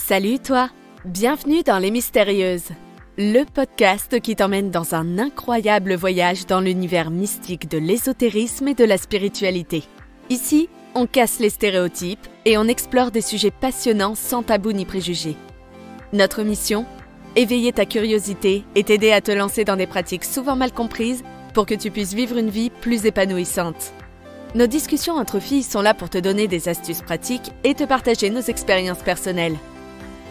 Salut toi, bienvenue dans Les Mystérieuses, le podcast qui t'emmène dans un incroyable voyage dans l'univers mystique de l'ésotérisme et de la spiritualité. Ici, on casse les stéréotypes et on explore des sujets passionnants sans tabou ni préjugés. Notre mission ? Éveiller ta curiosité et t'aider à te lancer dans des pratiques souvent mal comprises pour que tu puisses vivre une vie plus épanouissante. Nos discussions entre filles sont là pour te donner des astuces pratiques et te partager nos expériences personnelles.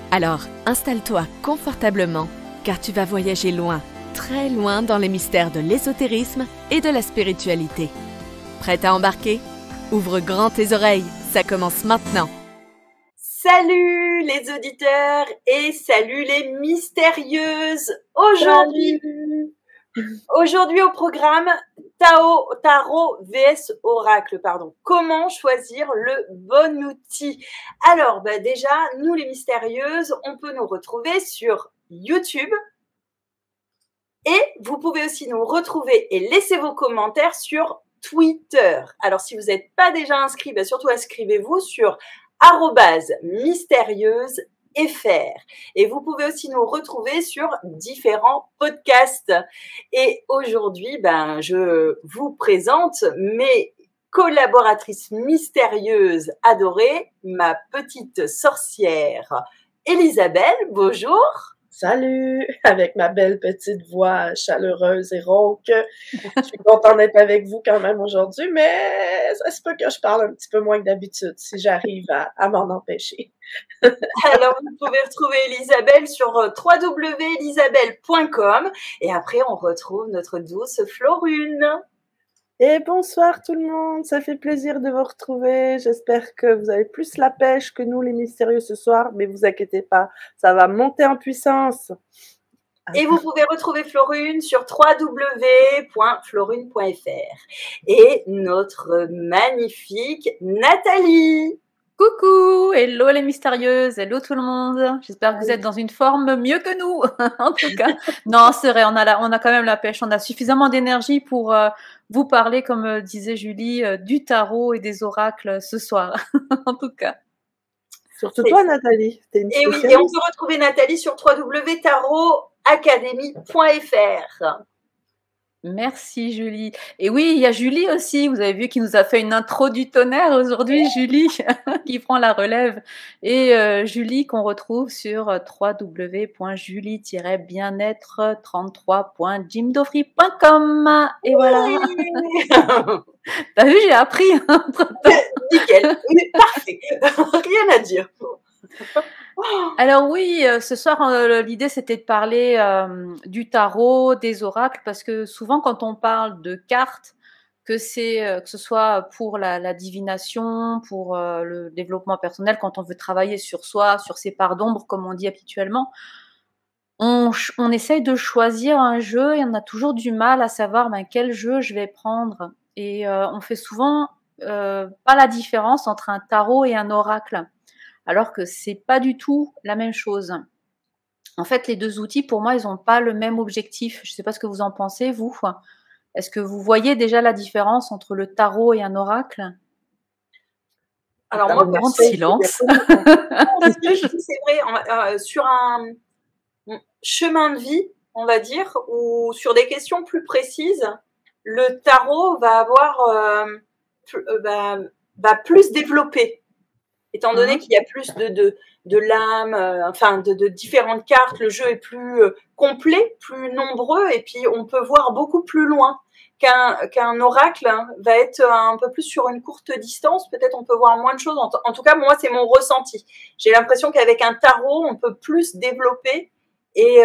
Alors, installe-toi confortablement, car tu vas voyager loin, très loin dans les mystères de l'ésotérisme et de la spiritualité. Prête à embarquer ? Ouvre grand tes oreilles, ça commence maintenant. Salut les auditeurs et salut les mystérieuses. Aujourd'hui au programme, Tarot vs Oracle, Comment choisir le bon outil? Alors, déjà, nous les mystérieuses, on peut nous retrouver sur YouTube. Et vous pouvez aussi nous retrouver et laisser vos commentaires sur Twitter. Alors, si vous n'êtes pas déjà inscrit, surtout inscrivez-vous sur @mystérieusefr. Et vous pouvez aussi nous retrouver sur différents podcasts. Et aujourd'hui, je vous présente mes collaboratrices mystérieuses adorées, ma petite sorcière Elisabelle. Bonjour. Salut, avec ma belle petite voix chaleureuse et rauque. Je suis contente d'être avec vous quand même aujourd'hui, mais ça se peut que je parle un petit peu moins que d'habitude si j'arrive à m'en empêcher. Alors, vous pouvez retrouver Elisabelle sur www.elisabelle.com et après, on retrouve notre douce Florune. Et bonsoir tout le monde, ça fait plaisir de vous retrouver. J'espère que vous avez plus la pêche que nous les mystérieux ce soir, mais vous inquiétez pas, ça va monter en puissance. Et vous pouvez retrouver Florune sur www.florune.fr et notre magnifique Nathalie. Coucou, hello les mystérieuses, hello tout le monde. J'espère que vous êtes dans une forme mieux que nous, en tout cas. Non, c'est vrai, on a quand même la pêche, on a suffisamment d'énergie pour vous parler, comme disait Julie, du tarot et des oracles ce soir, en tout cas. Surtout toi, Nathalie. Et oui, et on peut retrouver Nathalie sur www.tarotacademy.fr. Merci Julie. Et oui, il y a Julie aussi, vous avez vu, qui nous a fait une intro du tonnerre aujourd'hui, Julie, qui prend la relève. Et Julie qu'on retrouve sur www.julie-bien-être33.jimdofree.com. Et voilà. T'as vu, j'ai appris. Nickel, parfait, rien à dire. Alors oui, ce soir, l'idée c'était de parler du tarot, des oracles, parce que souvent quand on parle de cartes, que ce soit pour la divination, pour le développement personnel, quand on veut travailler sur soi, sur ses parts d'ombre, comme on dit habituellement, on essaye de choisir un jeu et on a toujours du mal à savoir quel jeu je vais prendre. Et on fait souvent pas la différence entre un tarot et un oracle, alors que c'est pas du tout la même chose. En fait, les deux outils, pour moi, ils n'ont pas le même objectif. Je ne sais pas ce que vous en pensez, vous. Est-ce que vous voyez déjà la différence entre le tarot et un oracle? Alors, moi, grand silence. C'est vrai, sur un chemin de vie, on va dire, ou sur des questions plus précises, le tarot va avoir va plus développer. Étant donné qu'il y a plus de lames, de différentes cartes, le jeu est plus complet, plus nombreux, et puis on peut voir beaucoup plus loin qu'un oracle va être un peu plus sur une courte distance. Peut-être on peut voir moins de choses. En tout cas, moi, c'est mon ressenti. J'ai l'impression qu'avec un tarot, on peut plus développer et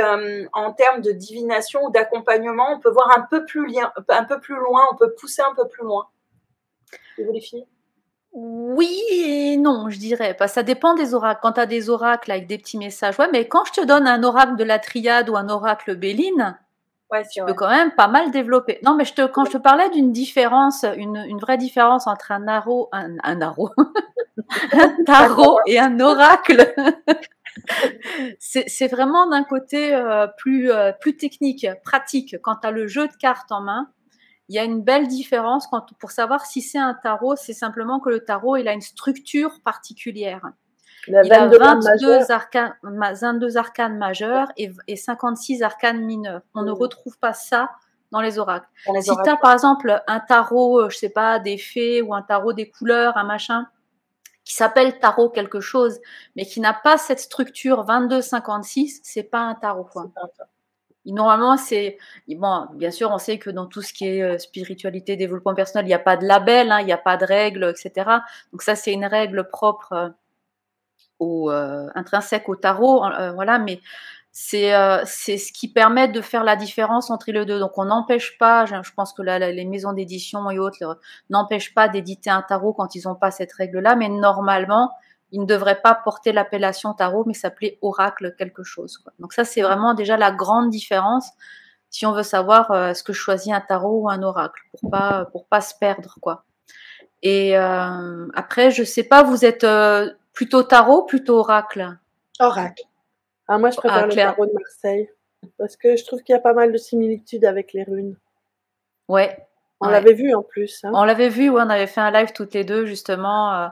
en termes de divination ou d'accompagnement, on peut voir un peu plus loin, on peut pousser un peu plus loin. Et vous les filles ? Oui et non, je dirais. Ça dépend des oracles. Quand tu as des oracles avec des petits messages, ouais, mais quand je te donne un oracle de la triade ou un oracle Béline, tu peux quand même pas mal développer. Non, mais quand je te parlais d'une différence, une vraie différence entre un tarot et un oracle, c'est vraiment d'un côté plus technique, pratique. Quand tu as le jeu de cartes en main, il y a une belle différence pour savoir si c'est un tarot, c'est simplement que le tarot, il a une structure particulière. Il a 22 arcanes majeurs et 56 arcanes mineurs. On ne retrouve pas ça dans les oracles. Si tu as par exemple un tarot, je sais pas, des fées ou un tarot des couleurs, un machin, qui s'appelle tarot quelque chose, mais qui n'a pas cette structure 22-56, c'est pas un tarot, quoi. Normalement, c'est... Bon, bien sûr, on sait que dans tout ce qui est spiritualité, développement personnel, il n'y a pas de label, hein, il n'y a pas de règles, etc. Donc ça, c'est une règle propre intrinsèque au tarot, voilà, mais c'est ce qui permet de faire la différence entre les deux. Donc on n'empêche pas, je pense que les maisons d'édition et autres n'empêchent pas d'éditer un tarot quand ils n'ont pas cette règle-là, mais normalement, ils ne devraient pas porter l'appellation tarot, mais s'appeler oracle quelque chose, quoi. Donc ça, c'est vraiment déjà la grande différence si on veut savoir est-ce que je choisis un tarot ou un oracle, pour pas se perdre, quoi. Et après, je sais pas, vous êtes plutôt tarot, plutôt oracle? Oracle. Ah, moi, je préfère le tarot de Marseille, parce que je trouve qu'il y a pas mal de similitudes avec les runes. Ouais. On l'avait vu en plus. Hein. On l'avait vu, ouais, on avait fait un live toutes les deux, justement,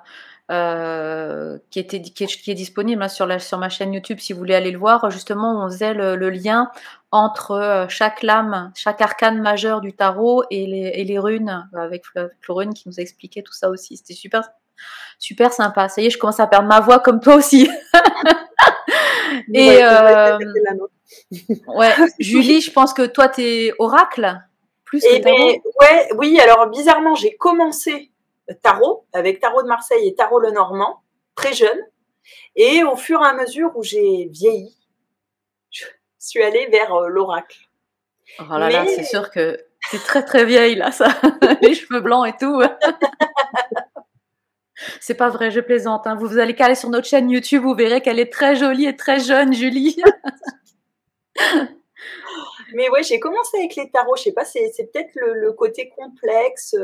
qui est disponible, hein, sur ma chaîne YouTube, si vous voulez aller le voir. Justement, on faisait le lien entre chaque lame, chaque arcane majeur du tarot et les runes, avec Florine qui nous a expliqué tout ça aussi. C'était super sympa. Ça y est, je commence à perdre ma voix comme toi aussi. Et ouais, Julie, je pense que toi, t'es oracle plus que tarot. Oui, alors bizarrement, j'ai commencé tarot avec tarot de Marseille et tarot le Normand, très jeune. Et au fur et à mesure où j'ai vieilli, je suis allée vers l'oracle. Oh là là, c'est sûr que t'es très très vieille là, ça, les cheveux blancs et tout. C'est pas vrai, je plaisante. Hein. Vous allez aller sur notre chaîne YouTube, vous verrez qu'elle est très jolie et très jeune, Julie. Mais ouais, j'ai commencé avec les tarots. Je sais pas, c'est peut-être le côté complexe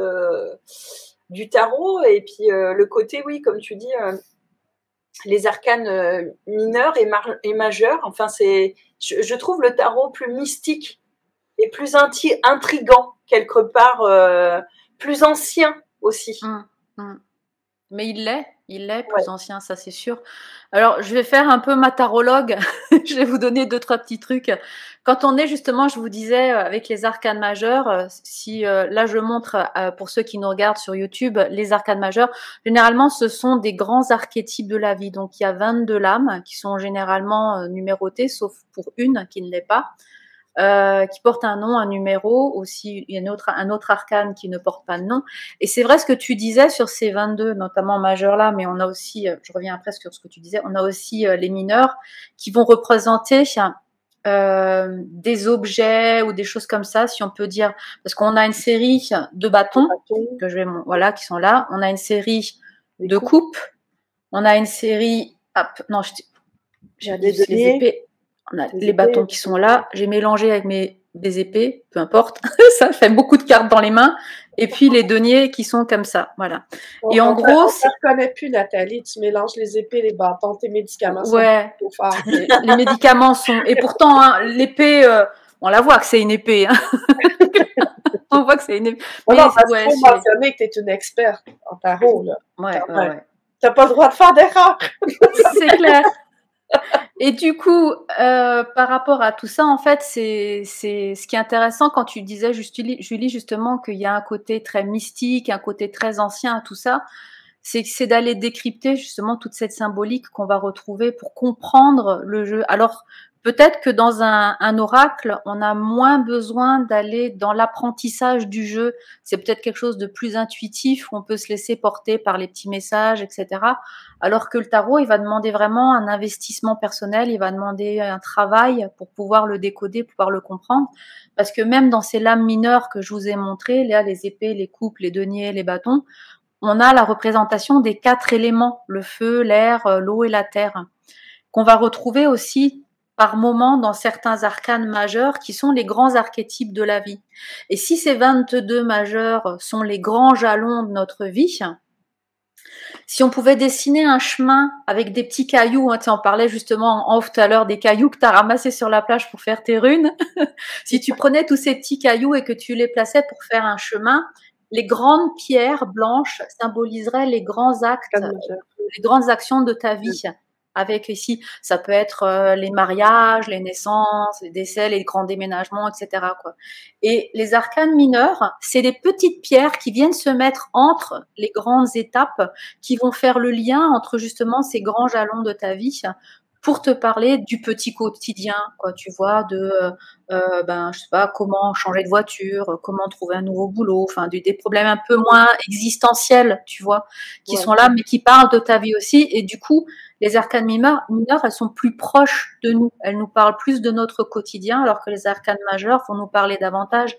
du tarot et puis le côté, oui, comme tu dis, les arcanes mineurs et majeurs. Enfin, je trouve le tarot plus mystique et plus intriguant quelque part, plus ancien aussi. Mais il l'est plus ancien, ça c'est sûr. Alors, je vais faire un peu ma tarologue. Je vais vous donner 2-3 petits trucs. Quand on est justement, je vous disais, avec les arcanes majeurs, si là je montre pour ceux qui nous regardent sur YouTube, les arcanes majeurs, généralement ce sont des grands archétypes de la vie. Donc il y a 22 lames qui sont généralement numérotées, sauf pour une qui ne l'est pas. Qui porte un nom, un numéro, aussi il y a un autre arcane qui ne porte pas de nom. Et c'est vrai ce que tu disais sur ces 22, notamment majeurs là, mais on a aussi, je reviens après sur ce que tu disais, on a aussi les mineurs qui vont représenter des objets ou des choses comme ça, si on peut dire, parce qu'on a une série de bâtons que voilà, qui sont là, on a une série de coupes, on a une série, j'ai dit les épées. On a les bâtons qui sont là. J'ai mélangé avec des épées, peu importe. Ça fait beaucoup de cartes dans les mains. Et puis les deniers qui sont comme ça. Voilà. Et en gros, on ne reconnaît plus, Nathalie. Tu mélanges les épées, les bâtons, tes médicaments. Ouais. Les médicaments sont. Et pourtant, hein, l'épée, on la voit que c'est une épée. Hein. On voit que c'est une épée. Mais non, parce qu'il faut mentionner que tu es une experte en tarot, là. Ouais. Tu n'as pas le droit de faire d'erreur. C'est clair. Et du coup, par rapport à tout ça, en fait, c'est ce qui est intéressant quand tu disais, Julie, justement, qu'il y a un côté très mystique, un côté très ancien à tout ça, c'est d'aller décrypter justement toute cette symbolique qu'on va retrouver pour comprendre le jeu. Alors, peut-être que dans un oracle, on a moins besoin d'aller dans l'apprentissage du jeu. C'est peut-être quelque chose de plus intuitif, où on peut se laisser porter par les petits messages, etc. Alors que le tarot, il va demander vraiment un investissement personnel, il va demander un travail pour pouvoir le décoder, pour pouvoir le comprendre. Parce que même dans ces lames mineures que je vous ai montrées, là, les épées, les coupes, les deniers, les bâtons, on a la représentation des 4 éléments, le feu, l'air, l'eau et la terre, qu'on va retrouver aussi par moment dans certains arcanes majeurs qui sont les grands archétypes de la vie. Et si ces 22 majeurs sont les grands jalons de notre vie, si on pouvait dessiner un chemin avec des petits cailloux, hein, on parlait justement en off tout à l'heure des cailloux que tu as ramassés sur la plage pour faire tes runes, si tu prenais tous ces petits cailloux et que tu les plaçais pour faire un chemin, les grandes pierres blanches symboliseraient les grands actes, les grandes actions de ta vie. Avec ici, ça peut être les mariages, les naissances, les décès, les grands déménagements, etc., quoi. Et les arcanes mineurs, c'est des petites pierres qui viennent se mettre entre les grandes étapes, qui vont faire le lien entre justement ces grands jalons de ta vie, pour te parler du petit quotidien, quoi, tu vois, de, je sais pas, comment changer de voiture, comment trouver un nouveau boulot, enfin, des problèmes un peu moins existentiels, tu vois, qui sont là, mais qui parlent de ta vie aussi. Et du coup, les arcanes mineures, elles sont plus proches de nous. Elles nous parlent plus de notre quotidien, alors que les arcanes majeures vont nous parler davantage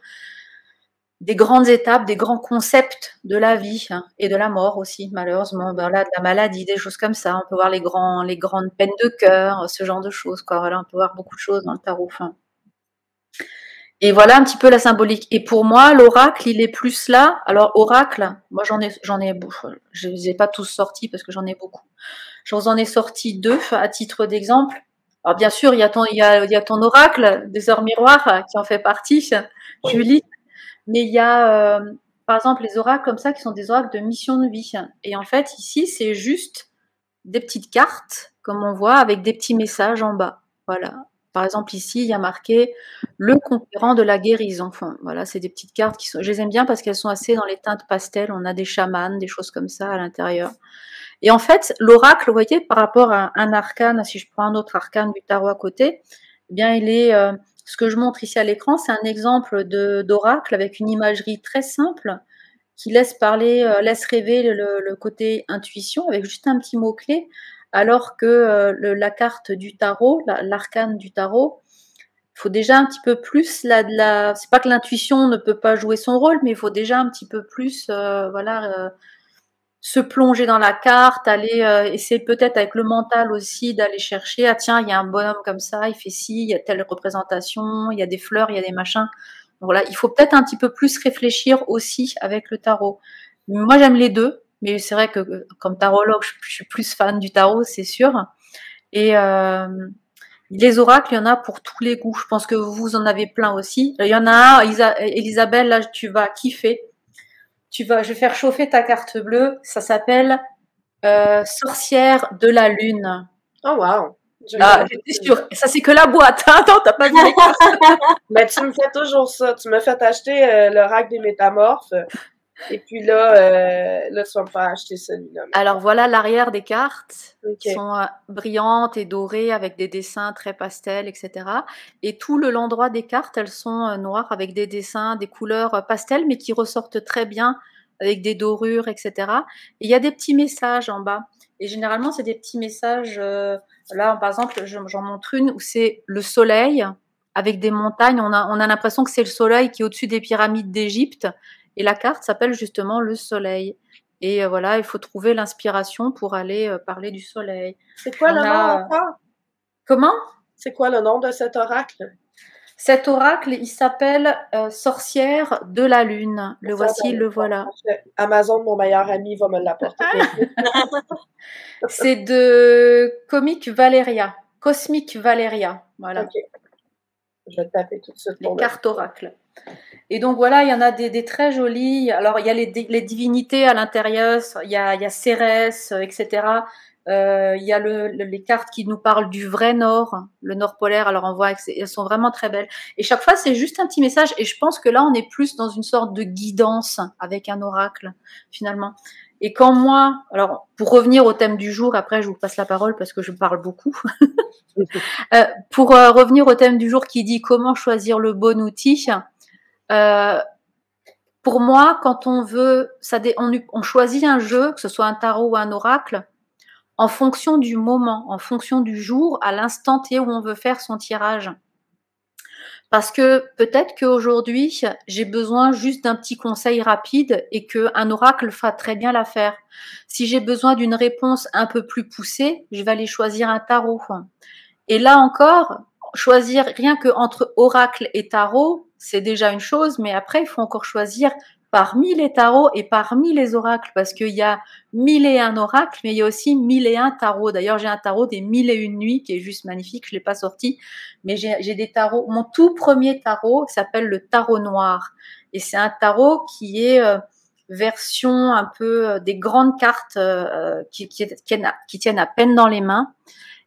des grandes étapes, des grands concepts de la vie, hein, et de la mort aussi, malheureusement. Ben là, de la maladie, des choses comme ça. On peut voir les grandes peines de cœur, ce genre de choses, quoi. Voilà, on peut voir beaucoup de choses dans le tarot. Enfin. Et voilà un petit peu la symbolique. Et pour moi, l'oracle, il est plus là. Alors, oracle, moi, j'en ai, je les ai pas tous sortis parce que j'en ai beaucoup. Je vous en ai sorti 2 à titre d'exemple. Alors, bien sûr, il y a ton oracle des heures miroirs qui en fait partie, Julie. Mais il y a, par exemple, les oracles comme ça qui sont des oracles de mission de vie. Et en fait, ici, c'est juste des petites cartes, comme on voit, avec des petits messages en bas. Voilà. Par exemple, ici, il y a marqué « Le conquérant de la guérison ». Enfin, voilà, c'est des petites cartes qui sont... Je les aime bien parce qu'elles sont assez dans les teintes pastel. On a des chamans, des choses comme ça à l'intérieur. Et en fait, l'oracle, vous voyez, par rapport à un arcane, si je prends un autre arcane du tarot à côté, eh bien, il est... ce que je montre ici à l'écran, c'est un exemple d'oracle avec une imagerie très simple qui laisse parler, laisse rêver le côté intuition avec juste un petit mot-clé, alors que la carte du tarot, l'arcane du tarot, il faut déjà un petit peu plus c'est pas que l'intuition ne peut pas jouer son rôle, mais il faut déjà un petit peu plus, se plonger dans la carte, aller essayer peut-être avec le mental aussi d'aller chercher, ah tiens, il y a un bonhomme comme ça, il fait ci, il y a telle représentation, il y a des fleurs, il y a des machins. Donc voilà, il faut peut-être un petit peu plus réfléchir aussi avec le tarot. Moi, j'aime les deux, mais c'est vrai que comme tarologue, je suis plus fan du tarot, c'est sûr. Et les oracles, il y en a pour tous les goûts. Je pense que vous en avez plein aussi. Il y en a un, Elisabeth, là, tu vas kiffer. Je vais faire chauffer ta carte bleue. Ça s'appelle Sorcière de la Lune. Oh wow! J'étais sûre. Ça, c'est que la boîte. Hein? Attends, t'as pas vu les cartes. Mais tu me fais toujours ça. Tu me fais acheter l'oracle des métamorphes. Et puis là, tu vas me faire acheter celui-là. Alors voilà l'arrière des cartes. Qui sont brillantes et dorées avec des dessins très pastels, etc. Et tout le long droit des cartes, elles sont noires avec des dessins, des couleurs pastels, mais qui ressortent très bien avec des dorures, etc. Et il y a des petits messages en bas. Et généralement, c'est des petits messages. Là, par exemple, j'en montre une où c'est le soleil avec des montagnes. On a l'impression que c'est le soleil qui est au-dessus des pyramides d'Égypte. Et la carte s'appelle justement le soleil. Et voilà, il faut trouver l'inspiration pour aller parler du soleil. C'est quoi le nom encore? Comment? C'est quoi le nom de cet oracle? Cet oracle, il s'appelle Sorcière de la Lune. Le voici, le voilà. Amazon, mon meilleur ami, va me l'apporter. C'est de Cosmic Valeria. Voilà. Ok. Je vais taper tout de suite. Les cartes oracles. Et donc voilà, il y en a des très jolies. Alors il y a les divinités à l'intérieur, il y a Cérès, etc. Il y a les cartes qui nous parlent du vrai nord, le nord polaire. Alors on voit qu'elles sont vraiment très belles. Et chaque fois, c'est juste un petit message. Et je pense que là, on est plus dans une sorte de guidance avec un oracle, finalement. Et quand moi, alors pour revenir au thème du jour, après je vous passe la parole parce que je parle beaucoup. Pour revenir au thème du jour qui dit comment choisir le bon outil. Pour moi, quand on veut, on choisit un jeu, que ce soit un tarot ou un oracle, en fonction du moment, en fonction du jour, à l'instant T où on veut faire son tirage. Parce que peut-être qu'aujourd'hui, j'ai besoin juste d'un petit conseil rapide et qu'un oracle fera très bien l'affaire. Si j'ai besoin d'une réponse un peu plus poussée, je vais aller choisir un tarot. Et là encore, choisir rien que entre oracle et tarot, c'est déjà une chose, mais après, il faut encore choisir parmi les tarots et parmi les oracles, parce qu'il y a 1001 oracles, mais il y a aussi 1001 tarots. D'ailleurs, j'ai un tarot des 1001 nuits qui est juste magnifique, je l'ai pas sorti, mais j'ai des tarots. Mon tout premier tarot s'appelle le tarot noir, et c'est un tarot qui est version un peu des grandes cartes qui tiennent à peine dans les mains.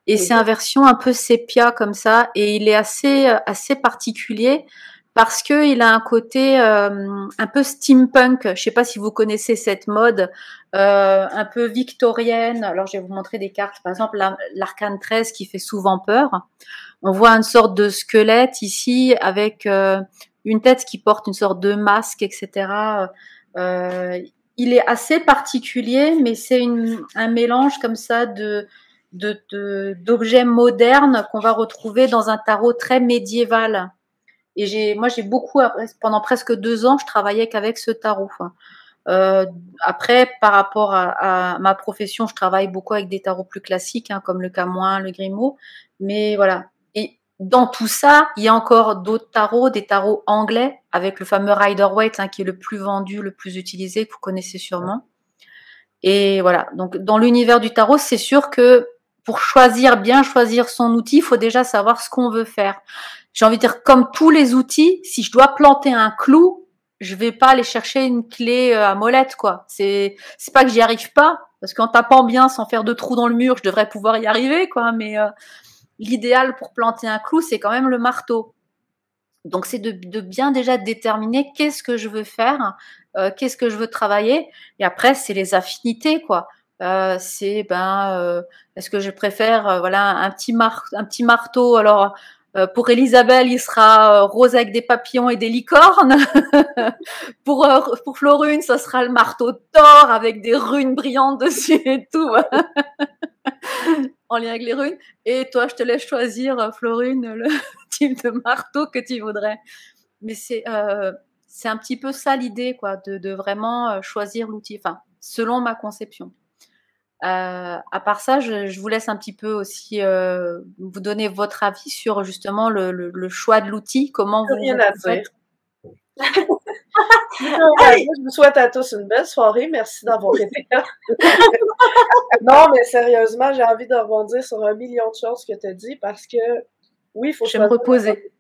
Et c'est une version un peu sépia comme ça. Et il est assez particulier parce que il a un côté un peu steampunk. Je sais pas si vous connaissez cette mode un peu victorienne. Alors, je vais vous montrer des cartes. Par exemple, l'arcane 13 qui fait souvent peur. On voit une sorte de squelette ici avec une tête qui porte une sorte de masque, etc. Il est assez particulier, mais c'est un mélange comme ça d'objets modernes qu'on va retrouver dans un tarot très médiéval. Et moi, j'ai beaucoup, pendant presque 2 ans, je travaillais qu'avec ce tarot. Après, par rapport à ma profession, je travaille beaucoup avec des tarots plus classiques, hein, comme le Camoin, le Grimaud. Mais voilà. Et dans tout ça, il y a encore d'autres tarots, des tarots anglais, avec le fameux Rider-Waite, hein, qui est le plus vendu, le plus utilisé, que vous connaissez sûrement. Et voilà. Donc, dans l'univers du tarot, c'est sûr que pour bien choisir son outil, il faut déjà savoir ce qu'on veut faire. J'ai envie de dire, comme tous les outils, si je dois planter un clou, je vais pas aller chercher une clé à molette, quoi. C'est pas que j'y arrive pas, parce qu'en tapant bien sans faire de trous dans le mur, je devrais pouvoir y arriver, quoi. Mais l'idéal pour planter un clou, c'est quand même le marteau. Donc c'est de bien déjà déterminer qu'est-ce que je veux faire, qu'est-ce que je veux travailler, et après c'est les affinités, quoi. Est-ce que je préfère voilà un petit marteau. Alors pour Elisabeth, il sera rose avec des papillons et des licornes. Pour Florune, ça sera le marteau de Thor avec des runes brillantes dessus et tout. En lien avec les runes. Et toi, je te laisse choisir, Florune, le type de marteau que tu voudrais. Mais c'est un petit peu ça l'idée, quoi, de vraiment choisir l'outil, enfin, selon ma conception. À part ça, je vous laisse un petit peu aussi vous donner votre avis sur justement le choix de l'outil, comment vous faites. Je vous souhaite à tous une belle soirée. Merci d'avoir été là. Non, mais sérieusement, j'ai envie de rebondir sur 1 million de choses que tu as dit parce que, oui, il faut me reposer.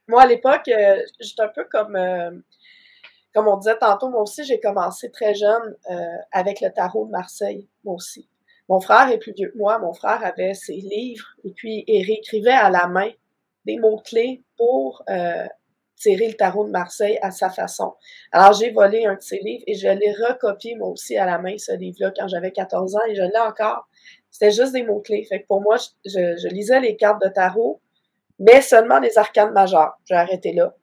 Moi, à l'époque, j'étais un peu comme on disait tantôt, moi aussi, j'ai commencé très jeune avec le tarot de Marseille, moi aussi. Mon frère est plus vieux que moi. Mon frère avait ses livres et puis il réécrivait à la main des mots-clés pour tirer le tarot de Marseille à sa façon. Alors, j'ai volé un de ses livres et je l'ai recopié, moi aussi, à la main, ce livre-là, quand j'avais 14 ans, et je l'ai encore. C'était juste des mots-clés. Fait que pour moi, je lisais les cartes de tarot, mais seulement les arcanes majeures. J'ai arrêté là.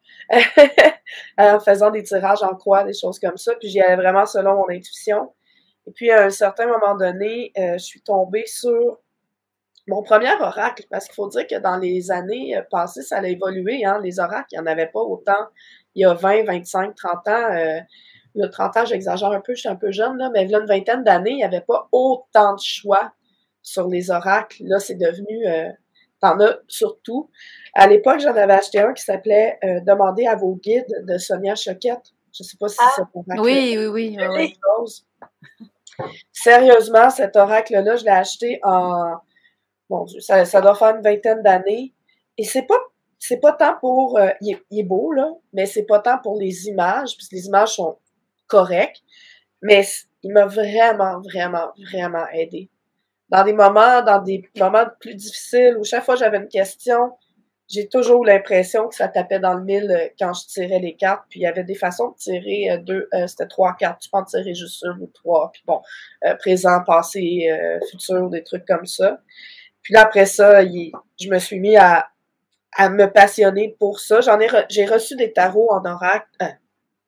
En faisant des tirages en croix, des choses comme ça, puis j'y allais vraiment selon mon intuition. Et puis, à un certain moment donné, je suis tombée sur mon premier oracle, parce qu'il faut dire que dans les années passées, ça a évolué, hein, les oracles, il n'y en avait pas autant il y a 20, 25, 30 ans. Le 30 ans, j'exagère un peu, je suis un peu jeune, là, mais il y a une vingtaine d'années, il n'y avait pas autant de choix sur les oracles. Là, c'est devenu... t'en as surtout. À l'époque, j'en avais acheté un qui s'appelait Demandez à vos guides de Sonia Choquette. Je ne sais pas si c'est cet oracle. Oui. Sérieusement, cet oracle-là, je l'ai acheté en... Mon Dieu, ça doit faire une vingtaine d'années. Et c'est pas tant pour... il est beau, là, mais c'est pas tant pour les images, puisque les images sont correctes, mais il m'a vraiment, vraiment, vraiment aidé. Dans des moments plus difficiles, où chaque fois que j'avais une question, j'ai toujours eu l'impression que ça tapait dans le mille quand je tirais les cartes. Puis il y avait des façons de tirer c'était 3 cartes. Tu peux en tirer juste une ou 3. Puis bon, présent, passé, futur, des trucs comme ça. Puis là, après ça, je me suis mis à me passionner pour ça. J'ai reçu des tarots en oracle,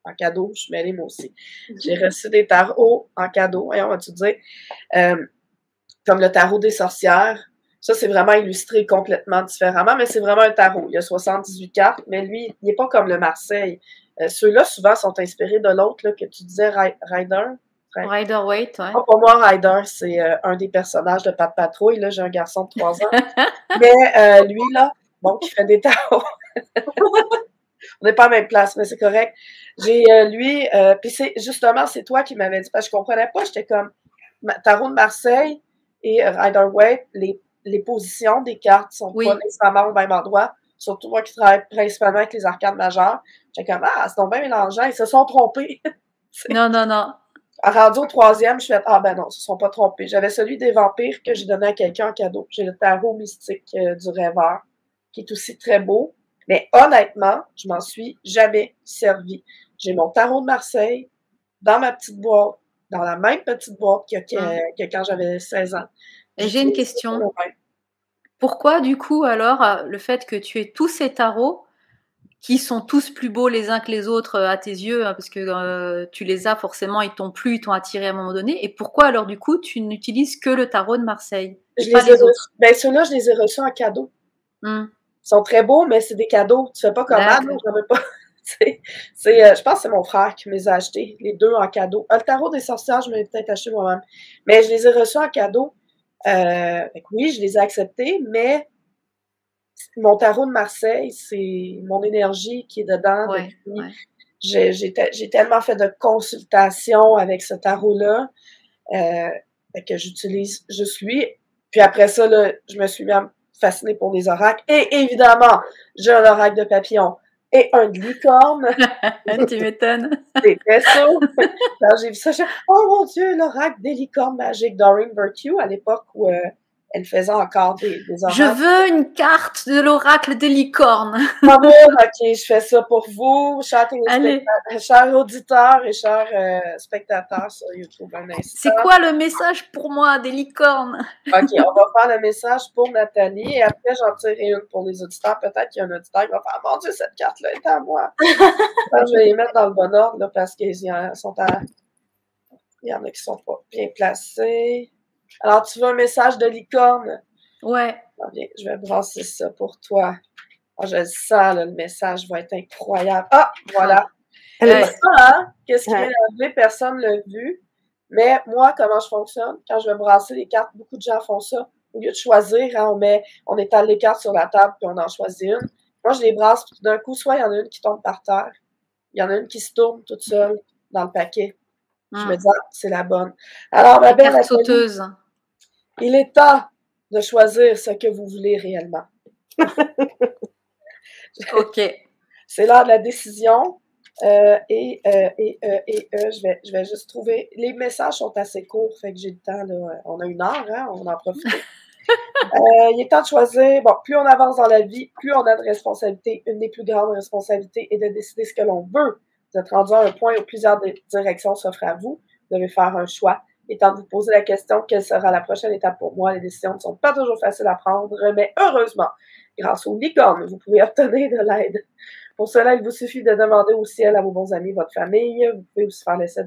en cadeau, je suis mêlée moi aussi. J'ai reçu des tarots en cadeau, voyons, vas-tu dire, comme le tarot des sorcières. Ça, c'est vraiment illustré complètement différemment, mais c'est vraiment un tarot. Il y a 78 cartes, mais lui, il n'est pas comme le Marseille. Ceux-là, souvent, sont inspirés de l'autre là, que tu disais, Rider-Waite, ouais. Pour moi, Rider, c'est un des personnages de Pat Patrouille. Là, j'ai un garçon de 3 ans. Mais lui, là, bon, qui fait des tarots. On n'est pas à la même place, mais c'est correct. J'ai lui, puis c'est toi qui m'avais dit, parce que je comprenais pas, j'étais comme tarot de Marseille et Rider-Waite, les positions des cartes sont pas nécessairement au même endroit. Surtout moi qui travaille principalement avec les arcanes majeures. J'étais comme, c'est donc bien mélangeant, ils se sont trompés. Non, non, non. Rendu au 3e, je fais ah ben non, ils se sont pas trompés. J'avais celui des vampires que j'ai donné à quelqu'un en cadeau. J'ai le tarot mystique du rêveur, qui est aussi très beau. Mais honnêtement, je m'en suis jamais servi. J'ai mon tarot de Marseille dans ma petite boîte, dans la même petite boîte que quand j'avais 16 ans. Et j'ai une question. Pourquoi, du coup, alors, le fait que tu aies tous ces tarots, qui sont tous plus beaux les uns que les autres à tes yeux, hein, parce que tu les as forcément, ils t'ont plu, ils t'ont attiré à un moment donné, et pourquoi, alors, du coup, tu n'utilises que le tarot de Marseille, et pas les autres? Ben, ceux-là, je les ai reçus en cadeau. Ils sont très beaux, mais c'est des cadeaux. Tu fais pas comme j'en veux pas. Je pense que c'est mon frère qui me les a achetés, les deux en cadeau. Le tarot des sorcières, je m'ai peut-être acheté moi-même. Mais je les ai reçus en cadeau. Oui, je les ai acceptés, mais mon tarot de Marseille, c'est mon énergie qui est dedans. Ouais, depuis. Ouais. J'ai tellement fait de consultations avec ce tarot-là que j'utilise juste lui. Puis après ça, là, je me suis même fascinée pour les oracles. Et évidemment, j'ai un oracle de papillon et un de licorne. Tu m'étonnes. C'était ça. Quand j'ai vu ça, j'ai dit « Oh mon Dieu, l'oracle des licornes magiques Doreen Virtue » à l'époque où elle faisait encore des oracles. Je veux une carte de l'oracle des licornes. Ah bon, ok, je fais ça pour vous, chers auditeurs et chers spectateurs sur YouTube. C'est quoi le message pour moi des licornes? Ok, on va faire le message pour Nathalie et après j'en tirerai une pour les auditeurs. Peut-être qu'il y a un auditeur qui va faire « Mon Dieu, cette carte-là est à moi! » Je vais les mettre dans le bon ordre là, parce qu'ils sont il y en a qui sont pas bien placés. Alors, tu veux un message de licorne? Ouais. Bien, je vais brasser ça pour toi. Oh, je le sens, là, le message va être incroyable. Ah, voilà. C'est ça, hein? Qu'est-ce qui vient d'arriver? Personne ne l'a vu. Mais moi, comment je fonctionne? Quand je vais brasser les cartes, beaucoup de gens font ça. Au lieu de choisir, hein, on étale les cartes sur la table puis on en choisit une. Moi, je les brasse puis d'un coup, soit il y en a une qui tombe par terre, il y en a une qui se tourne toute seule dans le paquet. Je me dis, c'est la bonne. Alors, ma belle sauteuse. Il est temps de choisir ce que vous voulez réellement. OK. C'est l'heure de la décision. Je vais juste trouver... Les messages sont assez courts, fait que j'ai le temps. Là, on a 1 heure, hein, on en profite. Il est temps de choisir. Bon, plus on avance dans la vie, plus on a de responsabilités. Une des plus grandes responsabilités est de décider ce que l'on veut. Vous êtes rendu à un point où plusieurs directions s'offrent à vous. Vous devez faire un choix. Il est temps de vous poser la question, quelle sera la prochaine étape pour moi? Les décisions ne sont pas toujours faciles à prendre, mais heureusement, grâce aux licornes, vous pouvez obtenir de l'aide. Pour cela, il vous suffit de demander au ciel, à vos bons amis, votre famille. Vous pouvez aussi faire l'essai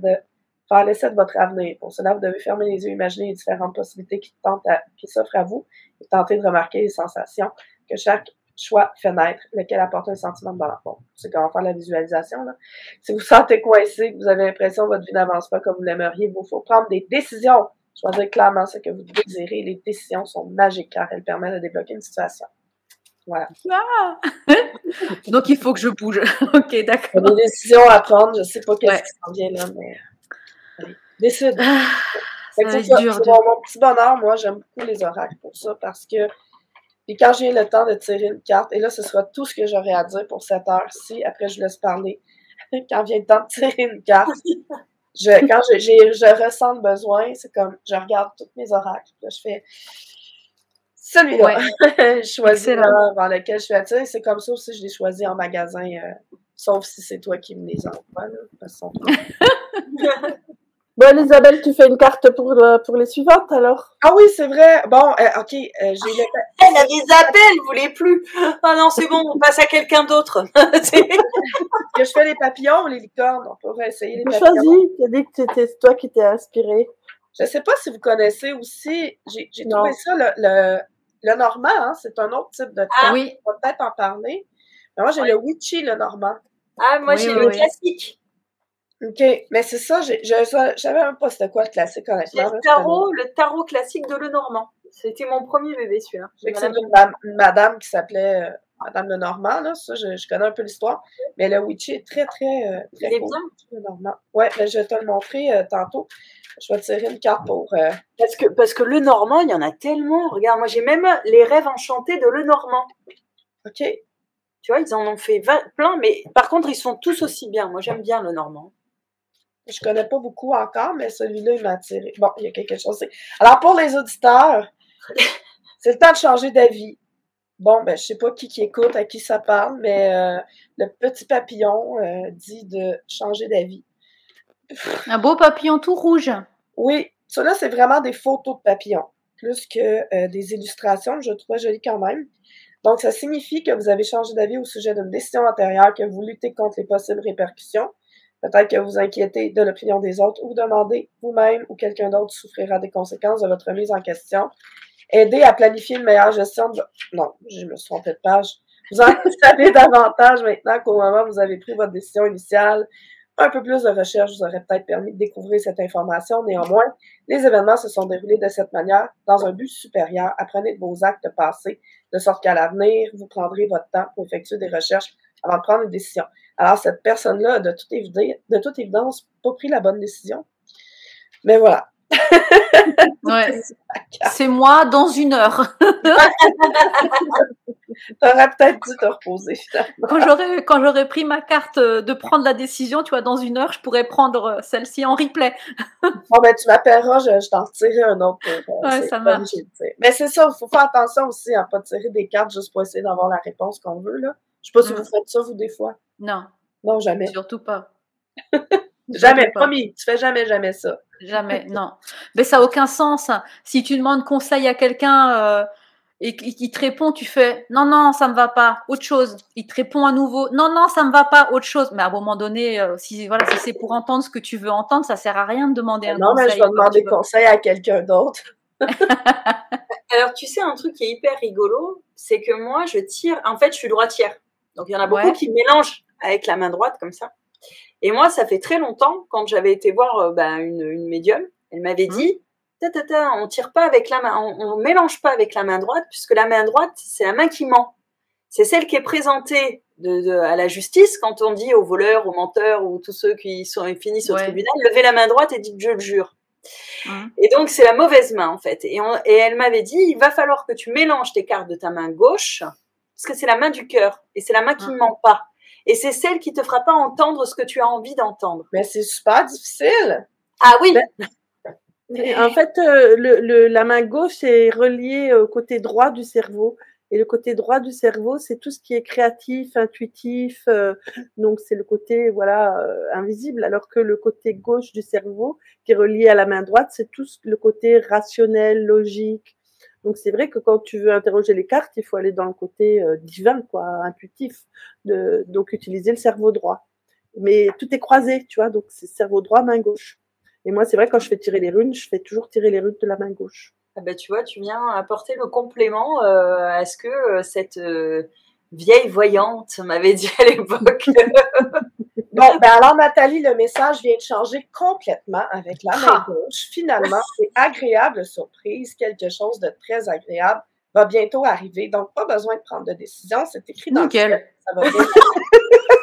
de votre avenir. Pour cela, vous devez fermer les yeux, imaginer les différentes possibilités qui s'offrent à vous et tenter de remarquer les sensations que chaque choix fait naître, lequel apporte un sentiment de bonheur. Bon, c'est comment faire la visualisation, là. Si vous sentez coincé, que vous avez l'impression que votre vie n'avance pas comme vous l'aimeriez, il vous faut prendre des décisions. Choisir clairement ce que vous désirez. Les décisions sont magiques car elles permettent de débloquer une situation. Voilà. Ah! Donc, il faut que je bouge. OK, d'accord. Il y a des décisions à prendre. Je sais pas qu'est-ce qui s'en vient là, mais allez, décide. Ça va être dur. Mon petit bonheur, moi, j'aime beaucoup les oracles pour ça parce que puis quand j'ai le temps de tirer une carte, et là, ce sera tout ce que j'aurai à dire pour cette heure-ci. Après, je laisse parler. Quand vient le temps de tirer une carte, quand je ressens le besoin, c'est comme, je regarde tous mes oracles. Là, je fais celui-là. Ouais. Je choisis l'heure dans lequel je suis attirée. C'est comme ça aussi, je l'ai choisi en magasin, sauf si c'est toi qui me les envoies. Là, parce que Bon, Elisabeth, tu fais une carte pour les suivantes, alors? Ah oui, c'est vrai. Bon, OK, j'ai le... Elle avait zappé, elle voulait plus. Ah non, c'est bon, on passe à quelqu'un d'autre. Que je fais les papillons ou les licornes? On pourrait essayer les papillons. Choisis, tu as dit que c'était toi qui t'es inspiré. Je sais pas si vous connaissez aussi, j'ai trouvé ça, le normand, hein, c'est un autre type de carte. Oui. On va peut-être en parler. Mais moi, j'ai le witchy, le normand. Ah, moi, j'ai le classique. OK, mais c'est ça, je savais même pas c'était quoi le classique, honnêtement. Le tarot classique de Lenormand. C'était mon premier bébé, celui-là. C'est une madame qui s'appelait Madame Lenormand, là, ça, je connais un peu l'histoire, mais le witchy est très cool. Le Normand. Ouais, mais je vais te le montrer tantôt. Je vais tirer une carte pour... Parce que Lenormand, il y en a tellement. Regarde, moi, j'ai même les rêves enchantés de Lenormand. OK. Tu vois, ils en ont fait plein, mais par contre, ils sont tous aussi bien. Moi, j'aime bien Lenormand. Je connais pas beaucoup encore, mais celui-là, il m'a attiré. Bon, il y a quelque chose. Alors, pour les auditeurs, c'est le temps de changer d'avis. Bon, ben, je sais pas qui écoute, à qui ça parle, mais le petit papillon dit de changer d'avis. Un beau papillon tout rouge. Oui, ça là, c'est vraiment des photos de papillons, plus que des illustrations, je trouve joli quand même. Donc, ça signifie que vous avez changé d'avis au sujet d'une décision antérieure, que vous luttez contre les possibles répercussions. Peut-être que vous inquiétez de l'opinion des autres ou vous demandez vous-même ou quelqu'un d'autre souffrira des conséquences de votre remise en question. Aider à planifier une meilleure gestion de... Non, je me suis trompée de page. Vous en savez davantage maintenant qu'au moment où vous avez pris votre décision initiale. Un peu plus de recherche vous aurait peut-être permis de découvrir cette information. Néanmoins, les événements se sont déroulés de cette manière dans un but supérieur. Apprenez de vos actes passés, de sorte qu'à l'avenir, vous prendrez votre temps pour effectuer des recherches avant de prendre une décision. Alors, cette personne-là a de toute évidence pas pris la bonne décision. Mais voilà. Ouais. C'est moi dans 1 heure. T'aurais peut-être dû te reposer, finalement. Quand j'aurais pris ma carte de prendre la décision, tu vois, dans 1 heure, je pourrais prendre celle-ci en replay. Bon, ben, tu m'appelleras, je t'en retirerai un autre. Ouais, ça marche. Mais c'est ça, il faut faire attention aussi à ne pas tirer des cartes juste pour essayer d'avoir la réponse qu'on veut, là. Je sais pas si vous faites ça, vous, des fois. Non. Non, jamais. Surtout pas. Jamais, promis, tu fais jamais ça. Jamais, non. Mais ça n'a aucun sens. Si tu demandes conseil à quelqu'un et qu'il te répond, tu fais non, ça me va pas, autre chose. Il te répond à nouveau, non, ça me va pas, autre chose. Mais à un moment donné, si c'est pour entendre ce que tu veux entendre, ça sert à rien de demander un conseil. Non, mais je vais demander conseil à quelqu'un d'autre. Alors, tu sais, un truc qui est hyper rigolo, c'est que moi, je suis droitière. Donc, il y en a beaucoup qui mélangent avec la main droite, comme ça. Et moi, ça fait très longtemps, quand j'avais été voir une médium, elle m'avait dit, on tire pas avec la main, on mélange pas avec la main droite, puisque la main droite, c'est la main qui ment. C'est celle qui est présentée à la justice quand on dit aux voleurs, aux menteurs ou tous ceux qui finissent au tribunal, levez la main droite et dites je le jure. Et donc, c'est la mauvaise main, en fait. Et elle m'avait dit, il va falloir que tu mélanges tes cartes de ta main gauche, parce que c'est la main du cœur, et c'est la main qui ne ment pas. Et c'est celle qui te fera pas entendre ce que tu as envie d'entendre. Mais c'est super difficile. Ah oui. En fait, la main gauche est reliée au côté droit du cerveau. Et le côté droit du cerveau, c'est tout ce qui est créatif, intuitif. Donc, c'est le côté, invisible. Alors que le côté gauche du cerveau, qui est relié à la main droite, c'est tout le côté rationnel, logique. Donc, c'est vrai que quand tu veux interroger les cartes, il faut aller dans le côté divin, intuitif. Donc, utiliser le cerveau droit. Mais tout est croisé, tu vois. Donc, c'est cerveau droit, main gauche. Et moi, c'est vrai, quand je fais tirer les runes, je fais toujours tirer les runes de la main gauche. Ah ben, tu vois, tu viens apporter le complément à ce que cette vieille voyante m'avait dit à l'époque. Bon, ben alors Nathalie, le message vient de changer complètement avec la main gauche. Finalement, c'est agréable surprise, quelque chose de très agréable va bientôt arriver. Donc, pas besoin de prendre de décision. C'est écrit dans le ciel. Ça va bien.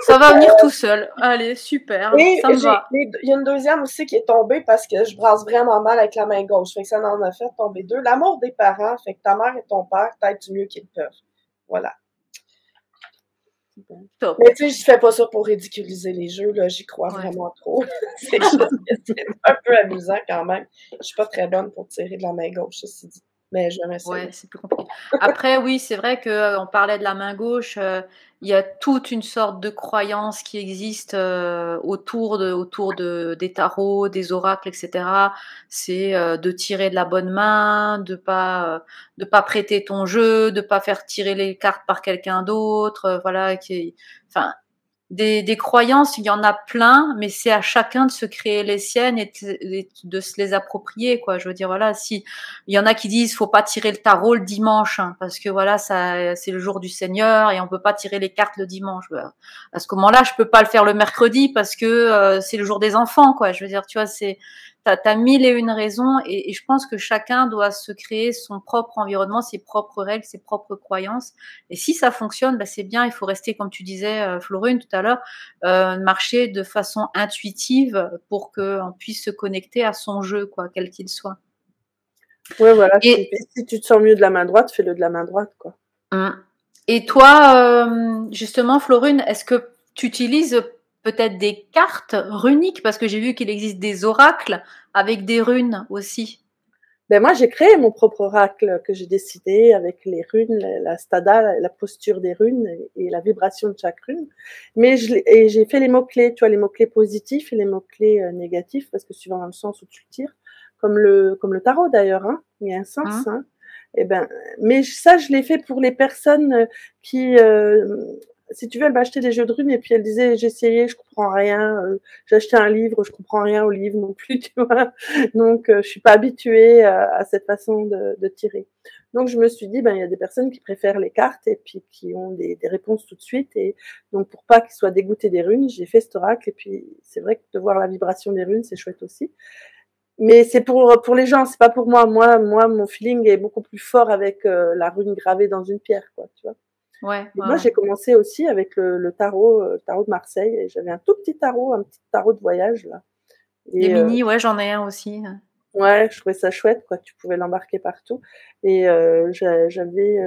Ça va venir tout seul. Allez, super. Et ça me va. Il y a une deuxième aussi qui est tombée parce que je brasse vraiment mal avec la main gauche. Fait que ça en a fait tomber 2. L'amour des parents, fait que ta mère et ton père t'aident du mieux qu'ils peuvent. Voilà. Top. Mais tu sais, je fais pas ça pour ridiculiser les jeux, là, j'y crois vraiment trop. C'est un peu amusant quand même. Je suis pas très bonne pour tirer de la main gauche, ceci dit. Mais je m'essaie. Ouais, c'est plus compliqué. Après, oui, c'est vrai qu'on parlait de la main gauche. Il y a toute une sorte de croyance qui existe autour des tarots, des oracles, etc. C'est de tirer de la bonne main, de pas prêter ton jeu, de pas faire tirer les cartes par quelqu'un d'autre. Voilà, enfin. Des croyances, il y en a plein, mais c'est à chacun de se créer les siennes et de se les approprier, quoi. Je veux dire, voilà, si il y en a qui disent faut pas tirer le tarot le dimanche, parce que voilà, ça c'est le jour du Seigneur et on peut pas tirer les cartes le dimanche. À ce moment-là, je peux pas le faire le mercredi parce que c'est le jour des enfants, quoi. Je veux dire, tu vois, t'as 1001 raisons et je pense que chacun doit se créer son propre environnement, ses propres règles, ses propres croyances. Et si ça fonctionne, c'est bien. Il faut rester, comme tu disais, Florine, tout à l'heure, marcher de façon intuitive pour qu'on puisse se connecter à son jeu, quoi, quel qu'il soit. Ouais, voilà. Et si tu te sens mieux de la main droite, fais-le de la main droite, quoi. Et toi, justement, Florine, est-ce que tu utilises peut-être des cartes runiques, parce que j'ai vu qu'il existe des oracles avec des runes aussi. Ben moi, j'ai créé mon propre oracle que j'ai décidé avec les runes, la stada, la posture des runes et la vibration de chaque rune. Mais j'ai fait les mots-clés, tu vois, les mots-clés positifs et les mots-clés négatifs, parce que suivant le sens où tu le tires, comme le tarot d'ailleurs, hein, il y a un sens. Hein. Et ben, mais ça, je l'ai fait pour les personnes qui, si tu veux, elle m'a acheté des jeux de runes et puis elle disait, j'ai essayé, je comprends rien, j'ai acheté un livre, je comprends rien au livre non plus, tu vois. Donc, je suis pas habituée à cette façon de tirer. Donc, je me suis dit, ben, il y a des personnes qui préfèrent les cartes et puis qui ont des réponses tout de suite. Et donc, pour pas qu'ils soient dégoûtés des runes, j'ai fait cet oracle. Et puis, c'est vrai que de voir la vibration des runes, c'est chouette aussi. Mais c'est pour les gens, c'est pas pour moi. Moi, mon feeling est beaucoup plus fort avec la rune gravée dans une pierre, quoi, tu vois. Ouais, moi, j'ai commencé aussi avec le tarot de Marseille. Et j'avais un tout petit tarot, un petit tarot de voyage là. Et mini, ouais, j'en ai un aussi. Ouais, je trouvais ça chouette, quoi. Tu pouvais l'embarquer partout. Et j'avais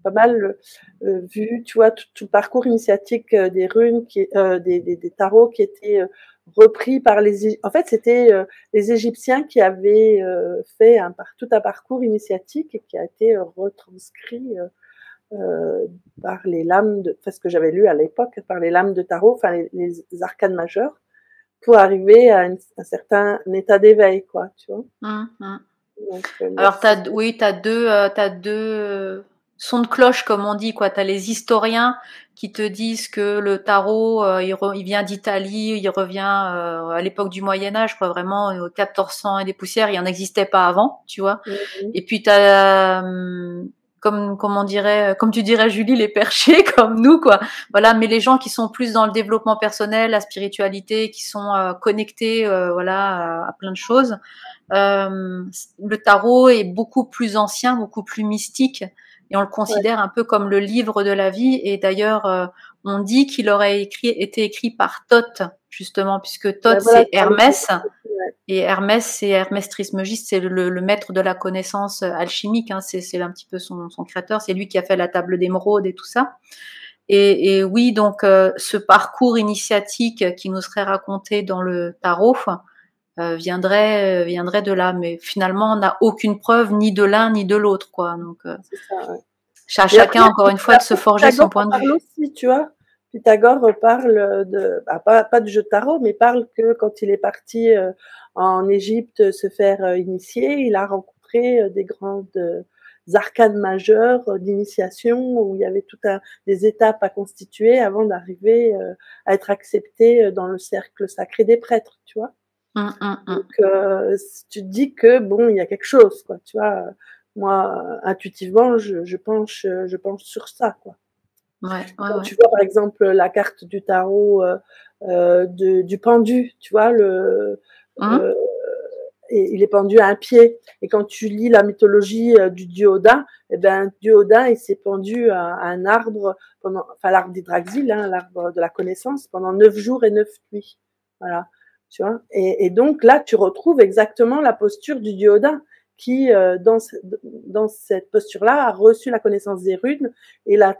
pas mal vu, tu vois, tout le parcours initiatique des runes, des tarots qui étaient repris par en fait, c'était les Égyptiens qui avaient fait tout un parcours initiatique et qui a été retranscrit par les lames ce que j'avais lu à l'époque, par les lames de tarot, enfin les arcanes majeures, pour arriver à un certain état d'éveil, quoi, tu vois. Donc, alors, t'as deux sons de cloche, comme on dit, quoi. T'as les historiens qui te disent que le tarot, il vient d'Italie, il revient à l'époque du Moyen-Âge, quoi, vraiment, 1400 et des poussières, il en existait pas avant, tu vois. Et puis t'as comme tu dirais Julie, les perchés comme nous, quoi. Voilà, mais les gens qui sont plus dans le développement personnel, la spiritualité, qui sont connectés, voilà, à plein de choses. Le tarot est beaucoup plus ancien, beaucoup plus mystique, et on le considère un peu comme le livre de la vie. Et d'ailleurs, on dit qu'il aurait été écrit par Thoth, justement, puisque Thoth, c'est Hermès. Et Hermès, c'est Hermès Trismégiste, c'est le maître de la connaissance alchimique, hein, c'est un petit peu son créateur, c'est lui qui a fait la table d'émeraude et tout ça. Et oui, donc ce parcours initiatique qui nous serait raconté dans le tarot viendrait de là, mais finalement on n'a aucune preuve ni de l'un ni de l'autre, quoi. Donc c'est ça, ouais. Chacun, encore une fois, de se forger son point de vue. Aussi, tu vois. Pythagore parle pas du jeu de tarot, mais parle que quand il est parti en Égypte se faire initier, il a rencontré des grandes arcanes majeures d'initiation où il y avait des étapes à constituer avant d'arriver à être accepté dans le cercle sacré des prêtres, tu vois. Donc, tu te dis que bon, il y a quelque chose, quoi, tu vois. Moi, intuitivement, je penche sur ça, quoi. Quand tu vois par exemple la carte du tarot du pendu, tu vois, et il est pendu à un pied. Et quand tu lis la mythologie du dieu Odin, eh ben dieu Odin, il s'est pendu à un arbre l'arbre d'Yggdrasil, hein, l'arbre de la connaissance, pendant 9 jours et 9 nuits. Voilà, tu vois. Et donc là, tu retrouves exactement la posture du dieu Odin, qui, dans cette posture-là, a reçu la connaissance des runes et l'a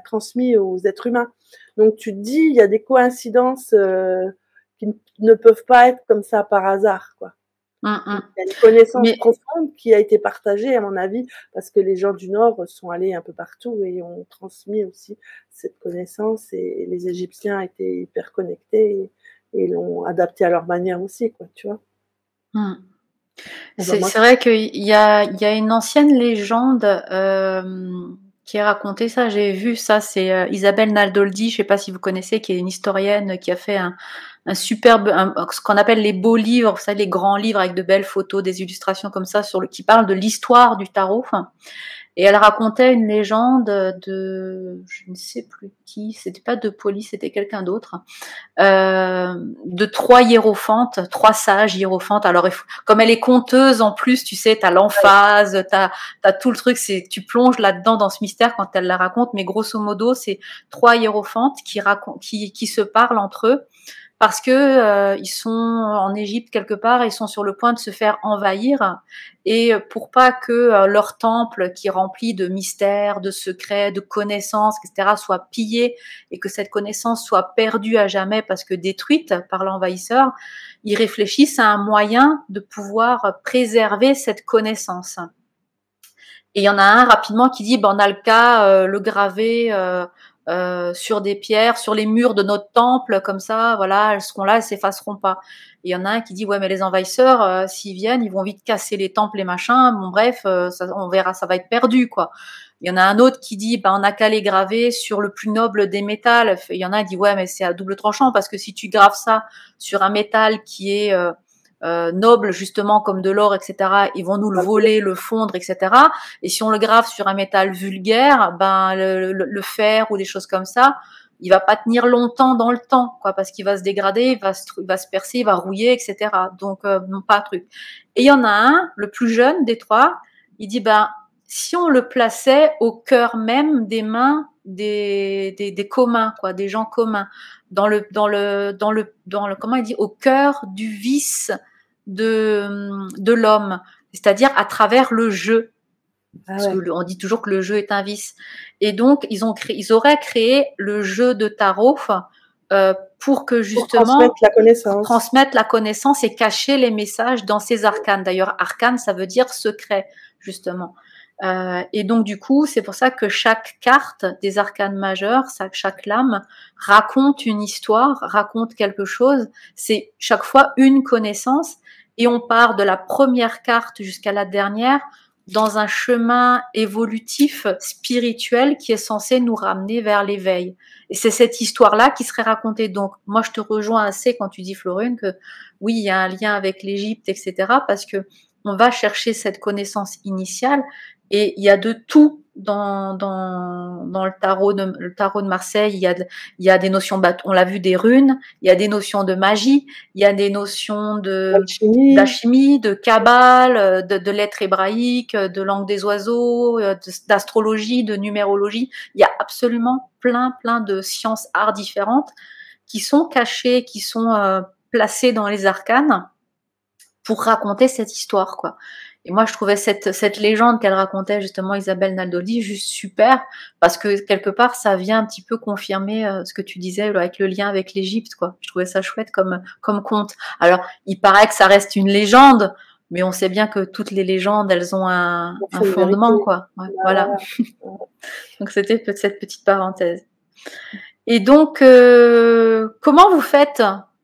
transmis aux êtres humains. Donc, tu te dis, il y a des coïncidences qui ne peuvent pas être comme ça par hasard, quoi. Il y a une connaissance profonde qui a été partagée, à mon avis, parce que les gens du Nord sont allés un peu partout et ont transmis aussi cette connaissance, et les Égyptiens étaient hyper connectés et l'ont adapté à leur manière aussi, quoi, tu vois. C'est vrai qu'il y a une ancienne légende qui a raconté ça. J'ai vu ça, c'est Isabelle Naldoldi, je sais pas si vous connaissez, qui est une historienne qui a fait un superbe, ce qu'on appelle les beaux livres, vous savez, les grands livres avec de belles photos, des illustrations comme ça, qui parlent de l'histoire du tarot. Et elle racontait une légende je ne sais plus qui, c'était pas de Poly, c'était quelqu'un d'autre, de 3 hiérophantes, 3 sages hiérophantes. Alors, comme elle est conteuse en plus, tu sais, t'as l'emphase, t'as tout le truc, tu plonges là-dedans dans ce mystère quand elle la raconte, mais grosso modo, c'est 3 hiérophantes qui se parlent entre eux parce que ils sont en Égypte quelque part, ils sont sur le point de se faire envahir, et pour pas que leur temple, qui est rempli de mystères, de secrets, de connaissances, etc., soit pillé et que cette connaissance soit perdue à jamais parce que détruite par l'envahisseur, ils réfléchissent à un moyen de pouvoir préserver cette connaissance. Et il y en a un rapidement qui dit, on a le cas, le graver sur des pierres, sur les murs de notre temple, comme ça, voilà, elles seront là, elles s'effaceront pas. Et il y en a un qui dit, ouais, mais les envahisseurs, s'ils viennent, ils vont vite casser les temples, les machins. Bon, bref, ça, on verra, ça va être perdu, quoi. Il y en a un autre qui dit, on n'a qu'à les graver sur le plus noble des métals. Il y en a un qui dit, ouais, mais c'est à double tranchant, parce que si tu graves ça sur un métal qui est noble, justement, comme de l'or, etc., ils vont nous le voler, le fondre, etc. Et si on le grave sur un métal vulgaire, le fer ou des choses comme ça, il va pas tenir longtemps dans le temps, quoi, parce qu'il va se dégrader, il va se percer, il va rouiller, etc. Donc, non, pas un truc. Et il y en a un, le plus jeune des trois, il dit, si on le plaçait au cœur même des mains des communs, quoi, des gens communs, dans le comment il dit, au cœur du vice de l'homme, c'est-à-dire à travers le jeu. Parce que on dit toujours que le jeu est un vice. Et donc ils auraient créé le jeu de tarot pour que justement transmettre la connaissance et cacher les messages dans ces arcanes. D'ailleurs, arcane, ça veut dire secret, justement. Et donc du coup, c'est pour ça que chaque carte des arcanes majeures, chaque lame raconte une histoire, raconte quelque chose. C'est chaque fois une connaissance, et on part de la première carte jusqu'à la dernière dans un chemin évolutif spirituel qui est censé nous ramener vers l'éveil. Et c'est cette histoire-là qui serait racontée. Donc moi, je te rejoins assez quand tu dis, Florine, que oui, il y a un lien avec l'Égypte, etc., parce que on va chercher cette connaissance initiale. Et il y a de tout dans le tarot de Marseille. Il y a des notions, on l'a vu, des runes. Il y a des notions de magie. Il y a des notions d'alchimie, de kabbale, de lettres hébraïques, de langue des oiseaux, d'astrologie, de numérologie. Il y a absolument plein de sciences, arts différentes qui sont cachées, qui sont placées dans les arcanes pour raconter cette histoire, quoi. Et moi, je trouvais cette légende qu'elle racontait, justement, Isabelle Naldoli, juste super, parce que quelque part, ça vient un petit peu confirmer ce que tu disais avec le lien avec l'Égypte, quoi. Je trouvais ça chouette comme conte. Alors, il paraît que ça reste une légende, mais on sait bien que toutes les légendes, elles ont un fondement, quoi. Ouais, voilà. Donc, c'était cette petite parenthèse. Et donc, comment vous faites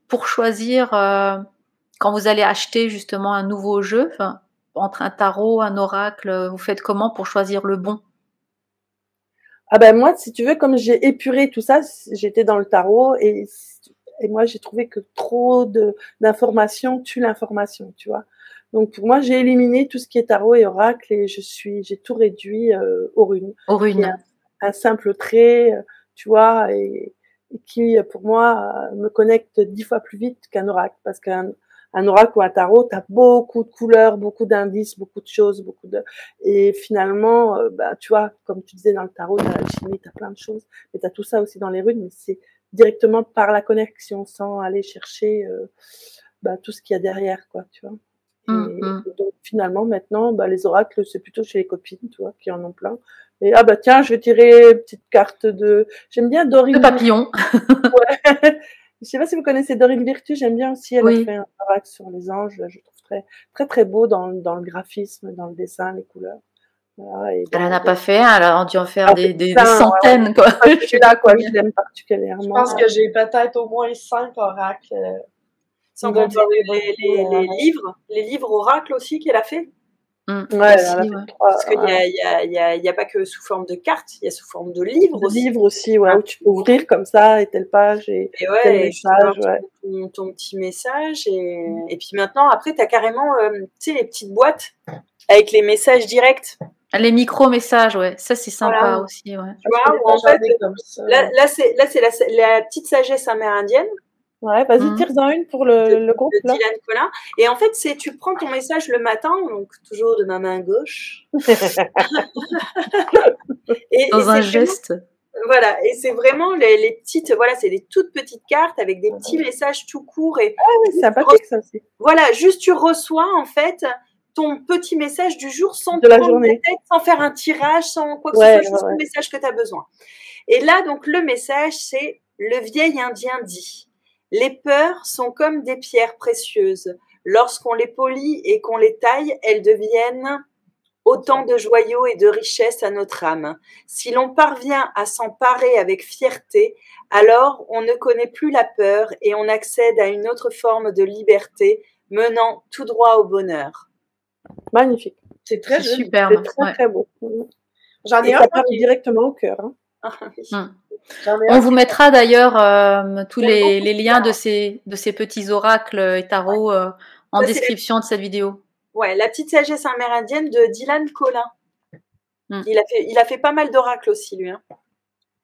pour choisir quand vous allez acheter justement un nouveau jeu, entre un tarot, un oracle, vous faites comment pour choisir le bon? Moi, si tu veux, comme j'ai épuré tout ça, j'étais dans le tarot et moi, j'ai trouvé que trop d'informations tue l'information, tu vois. Donc, pour moi, j'ai éliminé tout ce qui est tarot et oracle et j'ai tout réduit aux runes. Aux runes. Un simple trait, tu vois, et qui, pour moi, me connecte 10 fois plus vite qu'un oracle, parce qu'un oracle ou un tarot, t'as beaucoup de couleurs, beaucoup d'indices, beaucoup de choses, et finalement, tu vois, comme tu disais dans le tarot, t'as l'alchimie, t'as plein de choses, mais t'as tout ça aussi dans les runes, mais c'est directement par la connexion, sans aller chercher, tout ce qu'il y a derrière, quoi, tu vois. Et donc, finalement, maintenant, les oracles, c'est plutôt chez les copines, tu vois, qui en ont plein. Et tiens, je vais tirer une petite carte j'aime bien Dorine. De papillon. Ouais. Je sais pas si vous connaissez Dorine Virtue, j'aime bien aussi, elle a fait un oracle sur les anges, je trouve très, très, très beau dans le graphisme, dans le dessin, les couleurs. Voilà, et elle n'en a pas fait un, elle a dû en faire des centaines, quoi. Je suis là, quoi, je l'aime particulièrement. Je pense que j'ai peut-être au moins 5 oracles. Sans compter les livres oracles aussi qu'elle a fait. Ouais, parce qu'il y a pas que sous forme de cartes, il y a sous forme de livres aussi. Livres aussi, ouais, où tu peux ouvrir comme ça et telle page et tel message, ton petit message et puis maintenant après t'as carrément tu sais les petites boîtes avec les messages directs. Les micro-messages, ouais, ça c'est sympa aussi, ouais. Tu vois, où en fait là c'est la petite sagesse amérindienne. Ouais, vas-y, tire-en une pour le groupe, là. Dylan Collin. Et en fait, tu prends ton message le matin, donc toujours de ma main gauche. Dans un geste. Voilà, et c'est vraiment les petites, voilà, c'est des toutes petites cartes avec des petits messages tout courts et oui, c'est sympathique ça aussi. voilà, juste tu reçois en fait ton petit message du jour sans De te la prendre la journée. tête, sans faire un tirage, sans quoi que ce Ouais, soit, juste le message que tu as besoin. Et là, donc, le message, c'est le vieil Indien dit: les peurs sont comme des pierres précieuses. Lorsqu'on les polit et qu'on les taille, elles deviennent autant de joyaux et de richesses à notre âme. Si l'on parvient à s'emparer avec fierté, alors on ne connaît plus la peur et on accède à une autre forme de liberté menant tout droit au bonheur. Magnifique. C'est très C'est joli. superbe. C'est très, Ouais. très beau. J'en ai Et un ça moi, parle qui- directement au cœur. Hein. Ah, oui. j'en ai On un vous qui- mettra d'ailleurs tous J'aime beaucoup les liens de ces petits oracles et tarots en Ça, c'est description de cette vidéo. Ouais, la petite sagesse amérindienne de Dylan Collin. Mm. Il a fait pas mal d'oracles aussi, lui. Hein.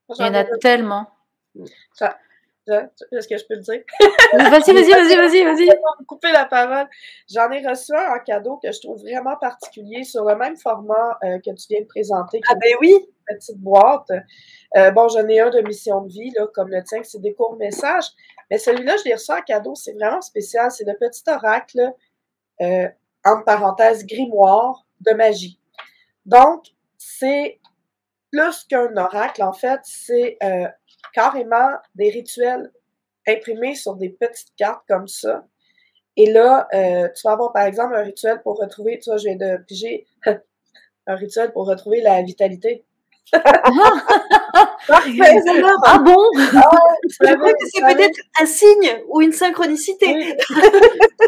Il y en j'en ai a tellement. Est-ce que je peux le dire? Vas-y. Couper la parole. J'en ai reçu un en cadeau que je trouve vraiment particulier sur le même format que tu viens de présenter, qui Ah ben oui, est une petite boîte. Bon, j'en ai un de mission de vie, là, comme le tien, que c'est des courts messages. Mais celui-là, je l'ai reçu en cadeau, c'est vraiment spécial. C'est le petit oracle, entre parenthèses, grimoire de magie. Donc, c'est plus qu'un oracle, en fait, c'est carrément des rituels imprimés sur des petites cartes comme ça. Et là, tu vas avoir, par exemple, un rituel pour retrouver, tu vois, je viens de piger un rituel pour retrouver la vitalité. Parfait! Ah bon? je crois que c'est peut-être un signe ou une synchronicité. Oui,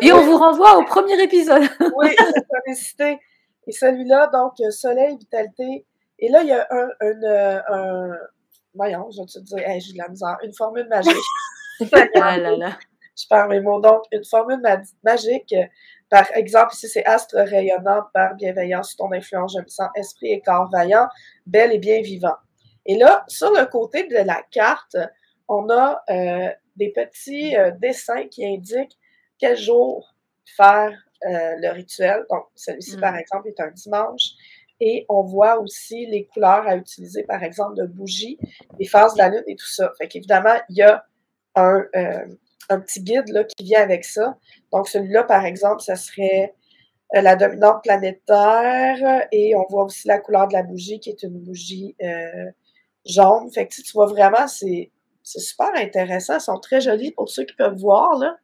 Et on vous renvoie au premier épisode. oui, synchronicité. Et celui-là, donc, soleil, vitalité. Et là, il y a voyons, je vais te dire, hey, j'ai de la misère, une formule magique. Ah là là. Je perds mes mots. Donc, une formule magique, par exemple, ici, c'est astre rayonnant par bienveillance, ton influence, je me sens esprit et corps vaillant, bel et bien vivant. Et là, sur le côté de la carte, on a des petits dessins qui indiquent quel jour faire le rituel. Donc, celui-ci, par exemple, est un dimanche. Et on voit aussi les couleurs à utiliser, par exemple, de bougies, les phases de la lune et tout ça. Fait qu'évidemment, il y a un petit guide là, qui vient avec ça. Donc, celui-là, par exemple, ça serait la dominante planétaire et on voit aussi la couleur de la bougie qui est une bougie jaune. Fait que tu vois vraiment, c'est super intéressant. Ils sont très jolis pour ceux qui peuvent voir. Là.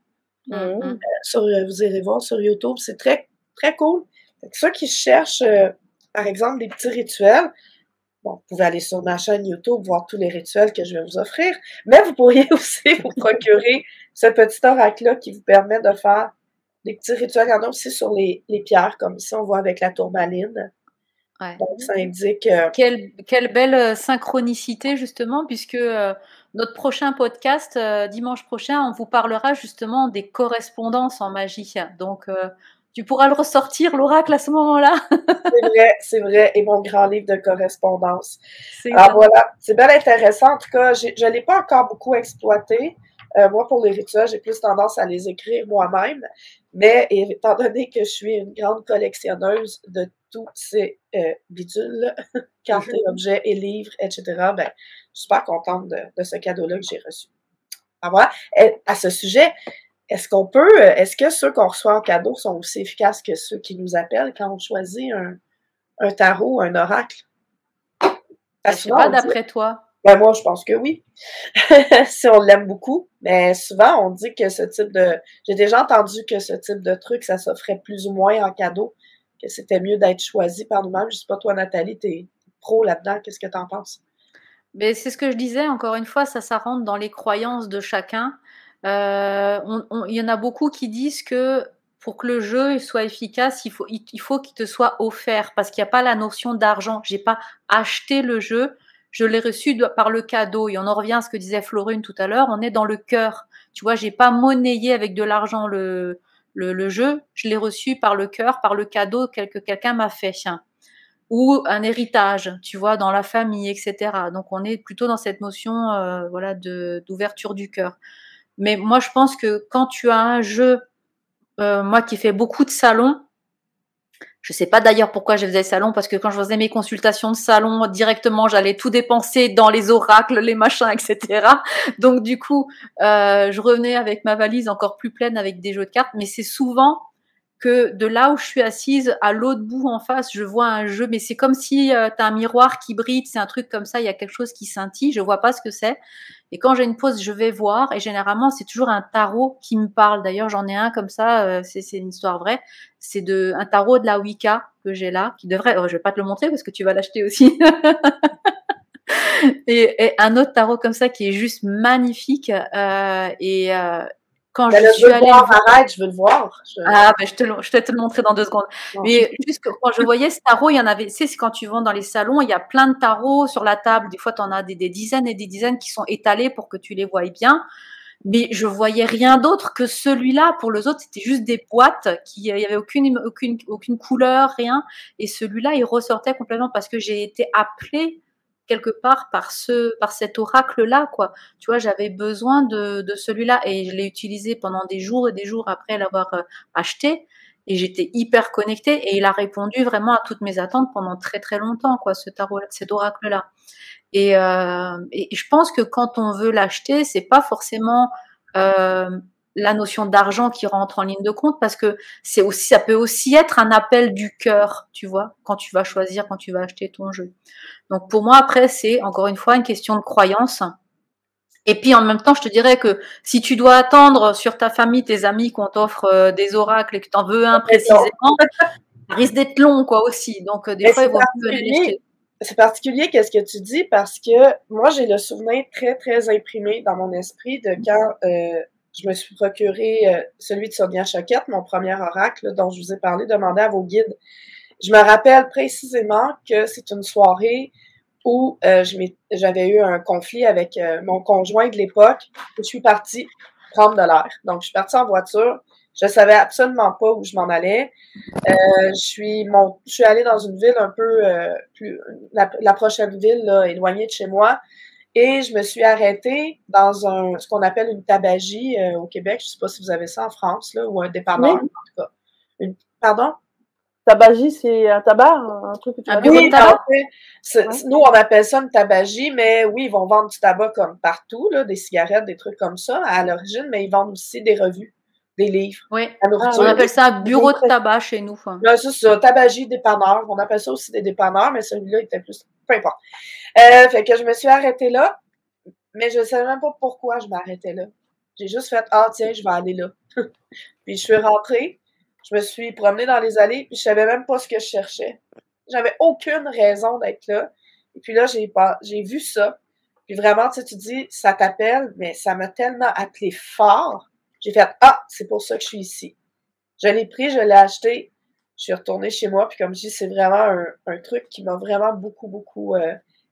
Vous irez voir sur YouTube. C'est très, très cool. Fait que ceux qui cherchent, par exemple, des petits rituels, bon, vous pouvez aller sur ma chaîne YouTube, voir tous les rituels que je vais vous offrir, mais vous pourriez aussi vous procurer ce petit oracle-là qui vous permet de faire des petits rituels. Il y en a aussi sur les pierres, comme ici, on voit avec la tourmaline. Ouais. Donc, ça indique... Quelle belle synchronicité, justement, puisque notre prochain podcast, dimanche prochain, on vous parlera justement des correspondances en magie. Donc, tu pourras le ressortir, l'oracle, à ce moment-là. C'est vrai, et mon grand livre de correspondance. C'est Alors voilà, c'est bien intéressant. En tout cas, je ne l'ai pas encore beaucoup exploité. Moi, pour les rituels, j'ai plus tendance à les écrire moi-même. Mais étant donné que je suis une grande collectionneuse de tous ces bidules, cartes et objets et livres, etc., ben, je suis super contente de ce cadeau-là que j'ai reçu. Alors voilà, à ce sujet, est-ce que ceux qu'on reçoit en cadeau sont aussi efficaces que ceux qui nous appellent quand on choisit un tarot, un oracle? Je sais pas, d'après toi. Ben moi, je pense que oui. Si on l'aime beaucoup. Mais souvent, on dit que ce type de... J'ai déjà entendu que ce type de truc, ça s'offrait plus ou moins en cadeau, que c'était mieux d'être choisi par nous-mêmes. Je sais pas, toi, Nathalie, t'es pro là-dedans. Qu'est-ce que t'en penses? Mais c'est ce que je disais, encore une fois, ça rentre dans les croyances de chacun. Il y en a beaucoup qui disent que pour que le jeu soit efficace, il faut qu'il te soit offert, parce qu'il n'y a pas la notion d'argent. J'ai pas acheté le jeu, je l'ai reçu par le cadeau. Et on en revient à ce que disait Florine tout à l'heure, on est dans le cœur. Tu vois, j'ai pas monnayé avec de l'argent le jeu, je l'ai reçu par le cœur, par le cadeau que quelqu'un m'a fait. Ou un héritage, tu vois, dans la famille, etc. Donc, on est plutôt dans cette notion voilà, d'ouverture du cœur. Mais moi, je pense que quand tu as un jeu, moi qui fais beaucoup de salons, Je sais pas d'ailleurs pourquoi je faisais salon, parce que quand je faisais mes consultations de salon, directement, j'allais tout dépenser dans les oracles, les machins, etc. Donc du coup, je revenais avec ma valise encore plus pleine avec des jeux de cartes. Mais c'est souvent que de là où je suis assise, à l'autre bout en face, je vois un jeu. Mais c'est comme si tu as un miroir qui brille, c'est un truc comme ça, il y a quelque chose qui scintille, je vois pas ce que c'est. Et quand j'ai une pause, je vais voir. Et généralement, c'est toujours un tarot qui me parle. D'ailleurs, j'en ai un comme ça, c'est une histoire vraie. C'est un tarot de la Wicca que j'ai là, qui devrait, je vais pas te le montrer parce que tu vas l'acheter aussi. et un autre tarot comme ça qui est juste magnifique. Quand je suis allée arrête, je veux le voir. Ah, ben je vais te le montrer dans 2 secondes. Non. Mais juste que quand je voyais ce tarot, il y en avait, tu sais, c'est quand tu vas dans les salons, il y a plein de tarots sur la table. Des fois, tu en as des dizaines et des dizaines qui sont étalés pour que tu les voies bien. Mais je voyais rien d'autre que celui-là. Pour les autres, c'était juste des boîtes il y avait aucune couleur, rien. Et celui-là, il ressortait complètement parce que j'ai été appelée quelque part par cet oracle-là, quoi. Tu vois, j'avais besoin de celui-là et je l'ai utilisé pendant des jours et des jours après l'avoir acheté et j'étais hyper connectée et il a répondu vraiment à toutes mes attentes pendant très très longtemps, quoi, cet oracle-là. Et je pense que quand on veut l'acheter, c'est pas forcément la notion d'argent qui rentre en ligne de compte parce que ça peut aussi être un appel du cœur, tu vois, quand tu vas acheter ton jeu. Donc pour moi, après, c'est encore une fois une question de croyance. Et puis en même temps, je te dirais que si tu dois attendre sur ta famille, tes amis qu'on t'offre des oracles et que tu en veux un précisément, ça risque d'être long, quoi, aussi. Donc des fois, il vaut mieux aller l'acheter. C'est particulier qu'est-ce que tu dis parce que moi, j'ai le souvenir très, très imprimé dans mon esprit de quand je me suis procuré celui de Sonia Choquette, mon premier oracle dont je vous ai parlé, demandé à vos guides. Je me rappelle précisément que c'est une soirée où j'avais eu un conflit avec mon conjoint de l'époque et je suis partie prendre de l'air. Donc, je suis partie en voiture. Je savais absolument pas où je m'en allais. Je suis allée dans une ville un peu la prochaine ville, là, éloignée de chez moi. Et je me suis arrêtée dans ce qu'on appelle une tabagie au Québec. Je sais pas si vous avez ça en France, là, ou un dépanneur, oui. en tout cas. Pardon? Tabagie, c'est un tabac, un truc que tu Un vas bureau de tabac? Nous, on appelle ça une tabagie, mais oui, ils vont vendre du tabac comme partout, là, des cigarettes, des trucs comme ça à l'origine, mais ils vendent aussi des revues, des livres. Oui, on appelle ça un bureau de tabac chez nous. Là, c'est ça, tabagie, dépanneur. On appelle ça aussi des dépanneurs, mais celui-là était plus... Peu importe. Fait que je me suis arrêtée là, mais je ne savais même pas pourquoi je m'arrêtais là. J'ai juste fait « Ah, tiens, je vais aller là. » Puis je suis rentrée, je me suis promenée dans les allées, puis je savais même pas ce que je cherchais. J'avais aucune raison d'être là. Et puis là, j'ai vu ça. Puis vraiment, tu sais, tu dis, ça t'appelle, mais ça m'a tellement appelé fort. J'ai fait « Ah, c'est pour ça que je suis ici. » Je l'ai pris, je l'ai acheté. Je suis retournée chez moi, puis comme je dis, c'est vraiment un truc qui m'a vraiment beaucoup, beaucoup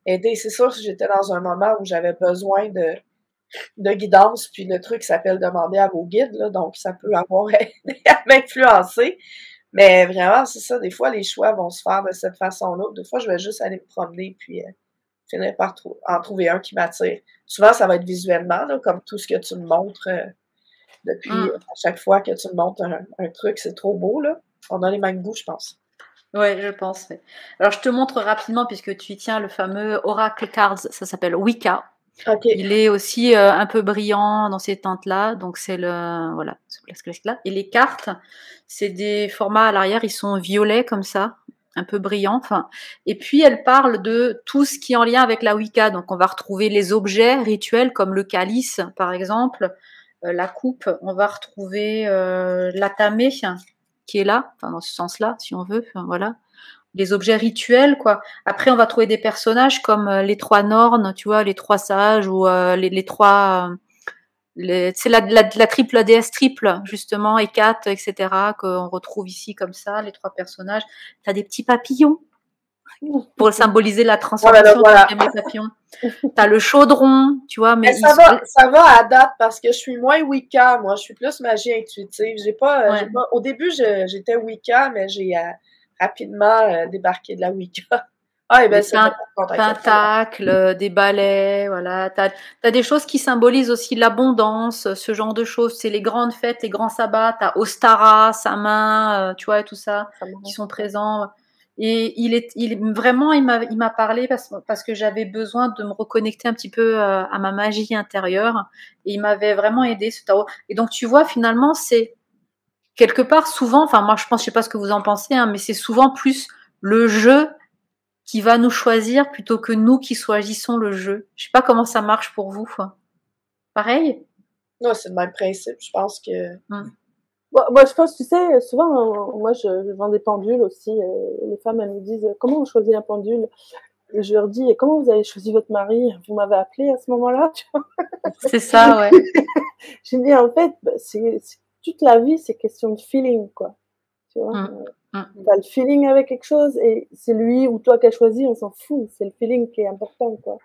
aidé. C'est sûr que j'étais dans un moment où j'avais besoin de guidance, puis le truc s'appelle demander à vos guides, là, donc ça peut avoir aidé à m'influencer. Mais vraiment, c'est ça, des fois, les choix vont se faire de cette façon-là. Des fois, je vais juste aller me promener, puis finir par en trouver un qui m'attire. Souvent, ça va être visuellement, là, comme tout ce que tu me montres depuis à chaque fois que tu me montres un truc, c'est trop beau, là. On a les mêmes goûts, je pense. Oui, je pense. Ouais. Alors, je te montre rapidement, puisque tu y tiens, le fameux Oracle Cards, ça s'appelle Wicca. Okay. Il est aussi un peu brillant dans ces teintes-là, donc c'est voilà, ce classique-là. Et les cartes, c'est des formats à l'arrière, ils sont violets comme ça, un peu brillants. Enfin, et puis elle parle de tout ce qui est en lien avec la Wicca. Donc on va retrouver les objets rituels comme le calice, par exemple, la coupe. On va retrouver l'atamé qui est là, enfin dans ce sens-là, si on veut. Enfin, voilà. Les objets rituels, quoi. Après, on va trouver des personnages comme les 3 Nornes, tu vois, les 3 sages ou les 3... c'est la triple déesse triple, justement, Hécate, etc., qu'on retrouve ici comme ça, les 3 personnages. T'as des petits papillons pour symboliser la transformation des papillons. T'as le chaudron, tu vois. Mais ça va à date parce que je suis moins Wicca, moi. Je suis plus magie intuitive. Au début, j'étais Wicca, mais j'ai... rapidement débarqué de la Wicca. Ah, et ben, des pentacles, des balais, voilà. T'as des choses qui symbolisent aussi l'abondance, ce genre de choses. C'est les grandes fêtes, les grands sabbats. T'as Ostara, sa main, tu vois, et tout ça, qui sont présents. Et il m'a parlé parce que j'avais besoin de me reconnecter un petit peu à ma magie intérieure. Et il m'avait vraiment aidé, ce tarot. Et donc, tu vois, finalement, c'est quelque part souvent, enfin, moi, je sais pas ce que vous en pensez, hein, mais c'est souvent plus le jeu qui va nous choisir plutôt que nous qui choisissons le jeu. Je sais pas comment ça marche pour vous. Pareil? Non, c'est le même principe. Je pense que... Moi, je pense, tu sais, souvent, moi, je vends des pendules aussi. Les femmes, elles me disent, comment on choisit un pendule? Et je leur dis, comment vous avez choisi votre mari? Vous m'avez appelé à ce moment-là? C'est ça, ouais. J'ai dit, en fait, toute la vie, c'est question de feeling, quoi. Tu vois? T'as le feeling avec quelque chose et c'est lui ou toi qui as choisi, on s'en fout. C'est le feeling qui est important, quoi.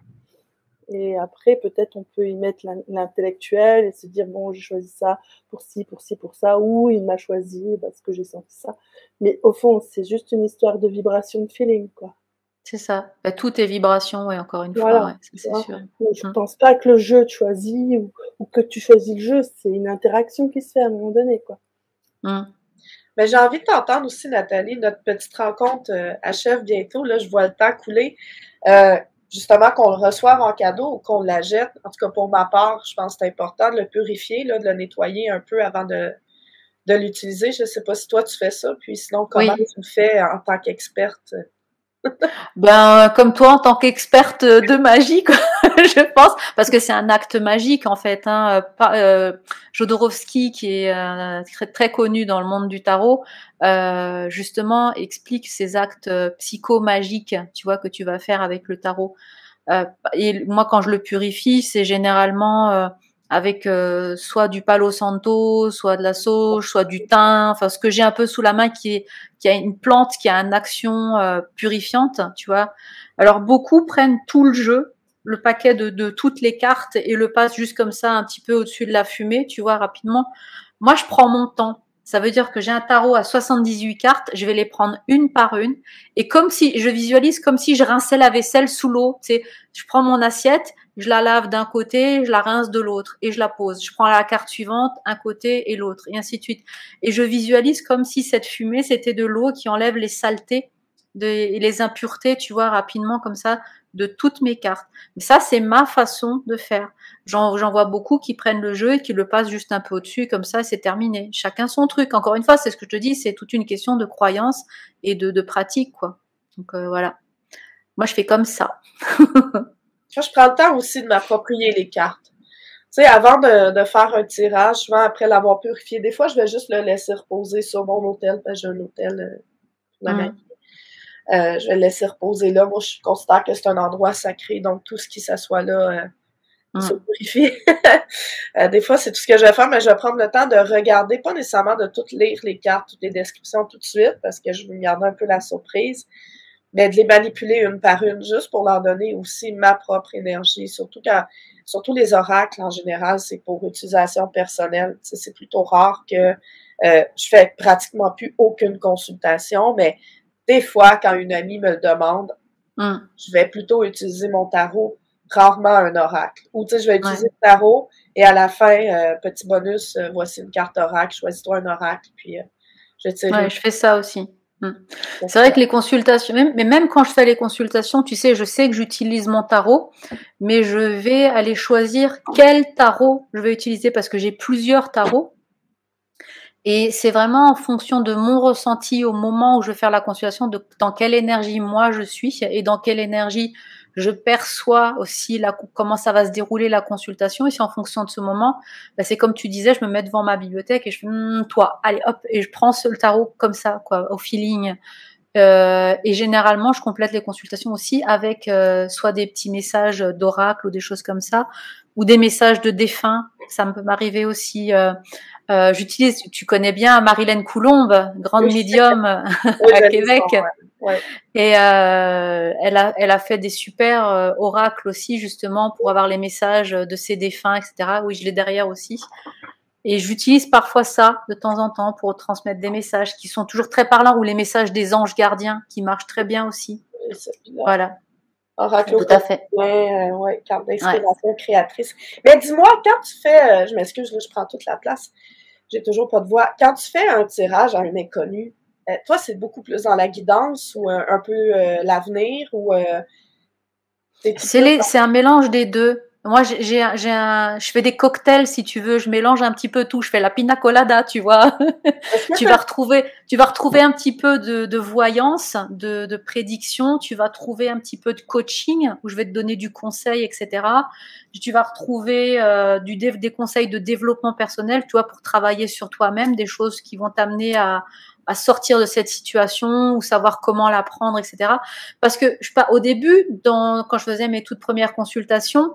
Et après, peut-être on peut y mettre l'intellectuel et se dire, bon, j'ai choisi ça pour ci, pour ci, pour ça, ou il m'a choisi parce que j'ai senti ça. Mais au fond, c'est juste une histoire de vibration, de feeling, quoi. C'est ça. Bah, tout est vibration, ouais, encore une Voilà, fois, ouais, c'est sûr. Donc, je pense pas que le jeu te choisit ou que tu choisis le jeu, c'est une interaction qui se fait à un moment donné, quoi. Mais j'ai envie de t'entendre aussi, Nathalie. Notre petite rencontre achève bientôt. Là, je vois le temps couler. Justement, qu'on le reçoive en cadeau ou qu'on la jette. En tout cas, pour ma part, je pense que c'est important de le purifier, là, de le nettoyer un peu avant de l'utiliser. Je ne sais pas si toi, tu fais ça. Puis sinon, comment tu le fais en tant qu'experte? Ben, comme toi, en tant qu'experte de magie, quoi, je pense, parce que c'est un acte magique, en fait. Hein. Jodorowsky, qui est très, très connu dans le monde du tarot, justement, explique ces actes psychomagiques, tu vois, que tu vas faire avec le tarot. Et moi, quand je le purifie, c'est généralement avec soit du palo santo, soit de la sauge, soit du thym, enfin ce que j'ai un peu sous la main qui a une plante qui a une action purifiante, tu vois. Alors beaucoup prennent tout le jeu, le paquet de toutes les cartes et le passent juste comme ça un petit peu au-dessus de la fumée, tu vois, rapidement. Moi, je prends mon temps. Ça veut dire que j'ai un tarot à 78 cartes, je vais les prendre une par une et comme si je visualise comme si je rinçais la vaisselle sous l'eau, tu sais, je prends mon assiette, je la lave d'un côté, je la rince de l'autre et je la pose. Je prends la carte suivante, un côté et l'autre, et ainsi de suite. Et je visualise comme si cette fumée, c'était de l'eau qui enlève les saletés et les impuretés, tu vois, rapidement comme ça, de toutes mes cartes. Mais ça, c'est ma façon de faire. J'en vois beaucoup qui prennent le jeu et qui le passent juste un peu au-dessus, comme ça, c'est terminé. Chacun son truc. Encore une fois, c'est ce que je te dis, c'est toute une question de croyance et de pratique, quoi. Donc voilà. Moi, je fais comme ça. Je prends le temps aussi de m'approprier les cartes. Tu sais, avant de faire un tirage, souvent après l'avoir purifié, des fois, je vais juste le laisser reposer sur mon hôtel. J'ai un hôtel pour la magie. Je vais le laisser reposer là. Moi, je considère que c'est un endroit sacré, donc tout ce qui s'assoit là se purifie. Des fois, c'est tout ce que je vais faire, mais je vais prendre le temps de regarder, pas nécessairement de tout lire les cartes, toutes les descriptions tout de suite, parce que je veux me garder un peu la surprise, mais de les manipuler une par une, juste pour leur donner aussi ma propre énergie. Surtout les oracles, en général, c'est pour utilisation personnelle. Tu sais, c'est plutôt rare que je fais pratiquement plus aucune consultation, mais des fois, quand une amie me le demande, je vais plutôt utiliser mon tarot, rarement un oracle. Ou tu sais, je vais utiliser le tarot et à la fin, petit bonus, voici une carte oracle, choisis-toi un oracle, puis je tire. Ouais, je fais ça aussi. C'est vrai que les consultations, même quand je fais les consultations, tu sais, je sais que j'utilise mon tarot, mais je vais aller choisir quel tarot je vais utiliser parce que j'ai plusieurs tarots. Et c'est vraiment en fonction de mon ressenti au moment où je vais faire la consultation, dans quelle énergie moi je suis et dans quelle énergie je perçois aussi comment ça va se dérouler la consultation. Et c'est en fonction de ce moment, bah c'est comme tu disais, je me mets devant ma bibliothèque et je fais toi, allez hop, et je prends le tarot comme ça, quoi, au feeling. Et généralement, je complète les consultations aussi avec soit des petits messages d'oracle ou des choses comme ça, ou des messages de défunts. Ça peut m'arriver aussi. J'utilise, tu connais bien Marilène Coulombe, grande médium à Québec. Ouais. Et elle a fait des super oracles aussi, justement, pour avoir les messages de ses défunts, etc. Oui, je l'ai derrière aussi. Et j'utilise parfois ça de temps en temps pour transmettre des messages qui sont toujours très parlants, ou les messages des anges gardiens qui marchent très bien aussi. c'est celui-là. Voilà. Oracle Tout à fait. Ouais, carte d'inspiration créatrice. Mais dis-moi, quand tu fais, je m'excuse, là, je prends toute la place, j'ai toujours pas de voix. Quand tu fais un tirage à un inconnu, toi, c'est beaucoup plus dans la guidance ou un peu l'avenir ou c'est un mélange des deux. Moi, je fais des cocktails, si tu veux. Je mélange un petit peu tout. Je fais la pina colada, tu vois. Tu vas retrouver un petit peu de voyance, de prédiction. Tu vas trouver un petit peu de coaching où je vais te donner du conseil, etc. Tu vas retrouver des conseils de développement personnel, tu vois, pour travailler sur toi-même, des choses qui vont t'amener à sortir de cette situation ou savoir comment la prendre, etc. Parce que au début, quand je faisais mes toutes premières consultations,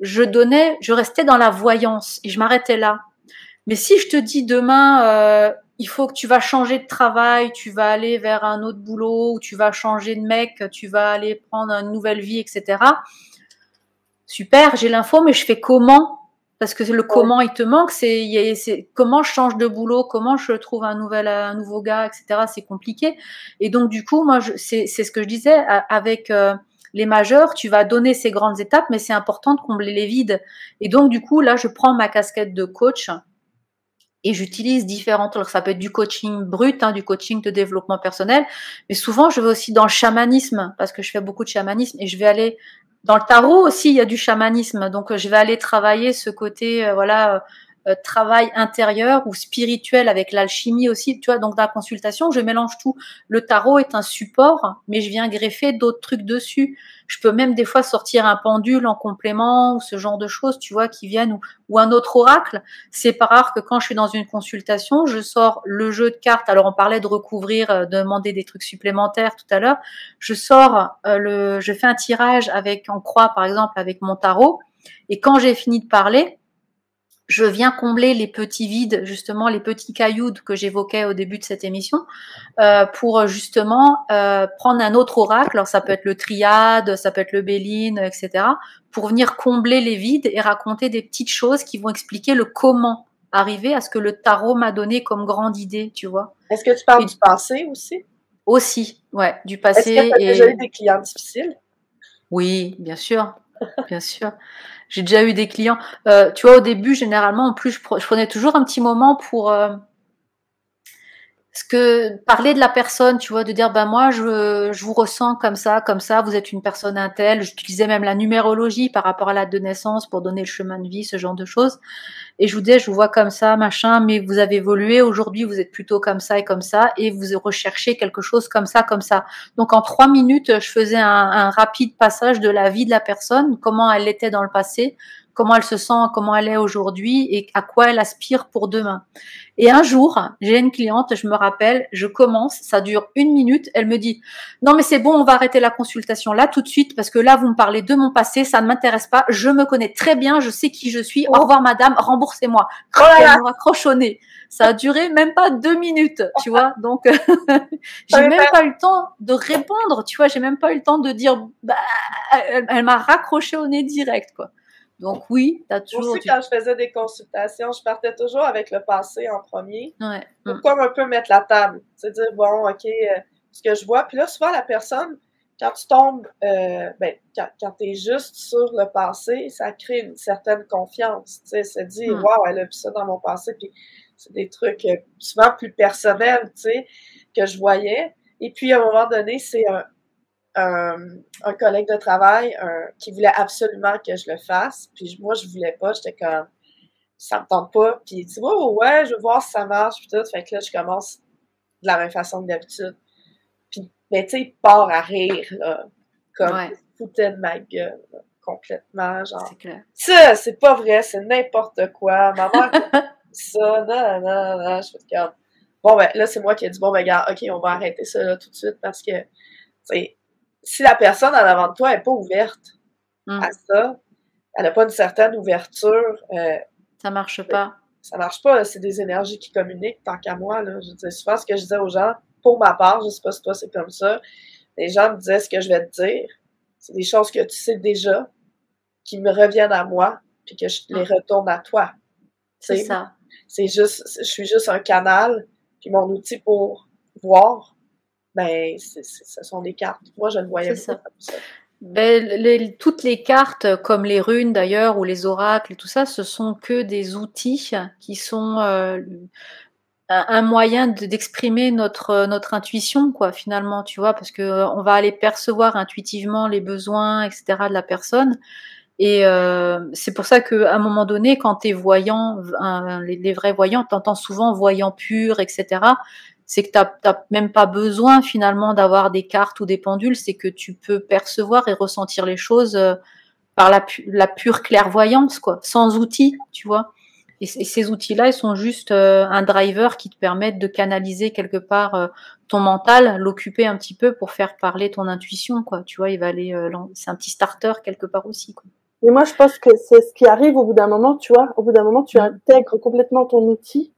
je restais dans la voyance et je m'arrêtais là. Mais si je te dis demain, il faut que tu vas changer de travail, tu vas aller vers un autre boulot, ou tu vas changer de mec, tu vas aller prendre une nouvelle vie, etc. Super, j'ai l'info, mais je fais comment? Parce que le comment il te manque, c'est comment je change de boulot, comment je trouve un nouveau gars, etc. C'est compliqué. Et donc du coup, moi, c'est ce que je disais avec les majeurs, tu vas donner ces grandes étapes, mais c'est important de combler les vides. Et donc du coup, là, je prends ma casquette de coach et j'utilise différentes. Alors ça peut être du coaching brut, du coaching de développement personnel, mais souvent je vais aussi dans le chamanisme parce que je fais beaucoup de chamanisme et je vais aller dans le tarot aussi, il y a du chamanisme. Donc, je vais aller travailler ce côté, travail intérieur ou spirituel avec l'alchimie aussi. Tu vois, donc dans la consultation, je mélange tout. Le tarot est un support, mais je viens greffer d'autres trucs dessus. Je peux même des fois sortir un pendule en complément ou ce genre de choses, tu vois, qui viennent ou un autre oracle. C'est pas rare que quand je suis dans une consultation, je sors le jeu de cartes. Alors, on parlait de recouvrir, de demander des trucs supplémentaires tout à l'heure. Je fais un tirage en croix, par exemple, avec mon tarot. Et quand j'ai fini de parler, je viens combler les petits vides, justement, les petits cailloux que j'évoquais au début de cette émission, pour justement prendre un autre oracle. Alors, ça peut être le triade, ça peut être le béline, etc., pour venir combler les vides et raconter des petites choses qui vont expliquer le comment arriver à ce que le tarot m'a donné comme grande idée, tu vois. Est-ce que tu parles du passé aussi? Aussi, ouais, du passé. Est-ce que tu as déjà eu des clients difficiles? Oui, bien sûr, bien sûr. J'ai déjà eu des clients. Tu vois, au début, généralement, en plus, je prenais toujours un petit moment pour parler de la personne, tu vois, de dire, moi, je vous ressens comme ça, vous êtes une personne intelle. J'utilisais même la numérologie par rapport à la date de naissance pour donner le chemin de vie, ce genre de choses. Et je vous disais, je vous vois comme ça, machin, mais vous avez évolué. Aujourd'hui, vous êtes plutôt comme ça, et vous recherchez quelque chose comme ça, comme ça. Donc, en 3 minutes, je faisais un rapide passage de la vie de la personne, comment elle était dans le passé, comment elle se sent, comment elle est aujourd'hui et à quoi elle aspire pour demain. Et un jour, j'ai une cliente, je me rappelle, je commence, ça dure 1 minute, elle me dit « Non mais c'est bon, on va arrêter la consultation là tout de suite parce que là vous me parlez de mon passé, ça ne m'intéresse pas, je me connais très bien, je sais qui je suis, au revoir madame, remboursez-moi. » Elle me raccroche au nez. Ça a duré même pas 2 minutes, tu vois. Donc, j'ai même pas eu le temps de répondre, tu vois, j'ai même pas eu le temps de dire elle m'a raccroché au nez direct, quoi. Donc oui, tu as toujours... Aussi, quand je faisais des consultations, je partais toujours avec le passé en premier. Ouais. Pour comme un peu mettre la table. C'est dire, bon, OK, ce que je vois. Puis là, souvent, la personne, quand tu tombes, quand tu es juste sur le passé, ça crée une certaine confiance. Tu sais, se dire, wow, elle a vu ça dans mon passé. Puis c'est des trucs souvent plus personnels, tu sais, que je voyais. Et puis, à un moment donné, c'est un collègue de travail qui voulait absolument que je le fasse. Puis moi, je voulais pas. J'étais comme, ça me tente pas. Puis il dit, ouais, je veux voir si ça marche. Puis tout. Fait que là, je commence de la même façon que d'habitude. Puis, mais tu sais, il part à rire, là. Comme, il se foutait de ma gueule, là, complètement. Genre, c'est clair. Ça, c'est pas vrai, c'est n'importe quoi. Ma mère, ça, non. Je fais comme, bon, là, c'est moi qui ai dit, regarde, OK, on va arrêter ça, là, tout de suite, parce que, tu sais, si la personne en avant de toi n'est pas ouverte à ça, elle n'a pas une certaine ouverture. Ça marche pas. Ça marche pas, là, c'est des énergies qui communiquent, tant qu'à moi. Là. Je disais souvent ce que je disais aux gens, pour ma part, je sais pas si toi c'est comme ça, les gens me disaient ce que je vais te dire. C'est des choses que tu sais déjà, qui me reviennent à moi, puis que je les retourne à toi. C'est ça. Je suis juste un canal, puis mon outil pour voir, Ben, ce sont des cartes. Moi, je le voyais C'est beaucoup ça. comme ça. Ben, toutes les cartes, comme les runes d'ailleurs, ou les oracles et tout ça, ce sont que des outils qui sont un moyen d'exprimer notre intuition, quoi, finalement, tu vois, parce que on va aller percevoir intuitivement les besoins, etc. de la personne. Et c'est pour ça qu'à un moment donné, quand tu es voyant, les vrais voyants, t'entends souvent voyant pur, etc. C'est que t'as même pas besoin finalement d'avoir des cartes ou des pendules, c'est que tu peux percevoir et ressentir les choses par la pure clairvoyance, quoi, sans outils, tu vois. Et ces outils-là, ils sont juste un driver qui te permettent de canaliser quelque part ton mental, l'occuper un petit peu pour faire parler ton intuition, quoi. Tu vois, il va aller, c'est un petit starter quelque part aussi, quoi. Mais moi, je pense que c'est ce qui arrive au bout d'un moment, tu vois. Au bout d'un moment, tu intègres complètement ton outil.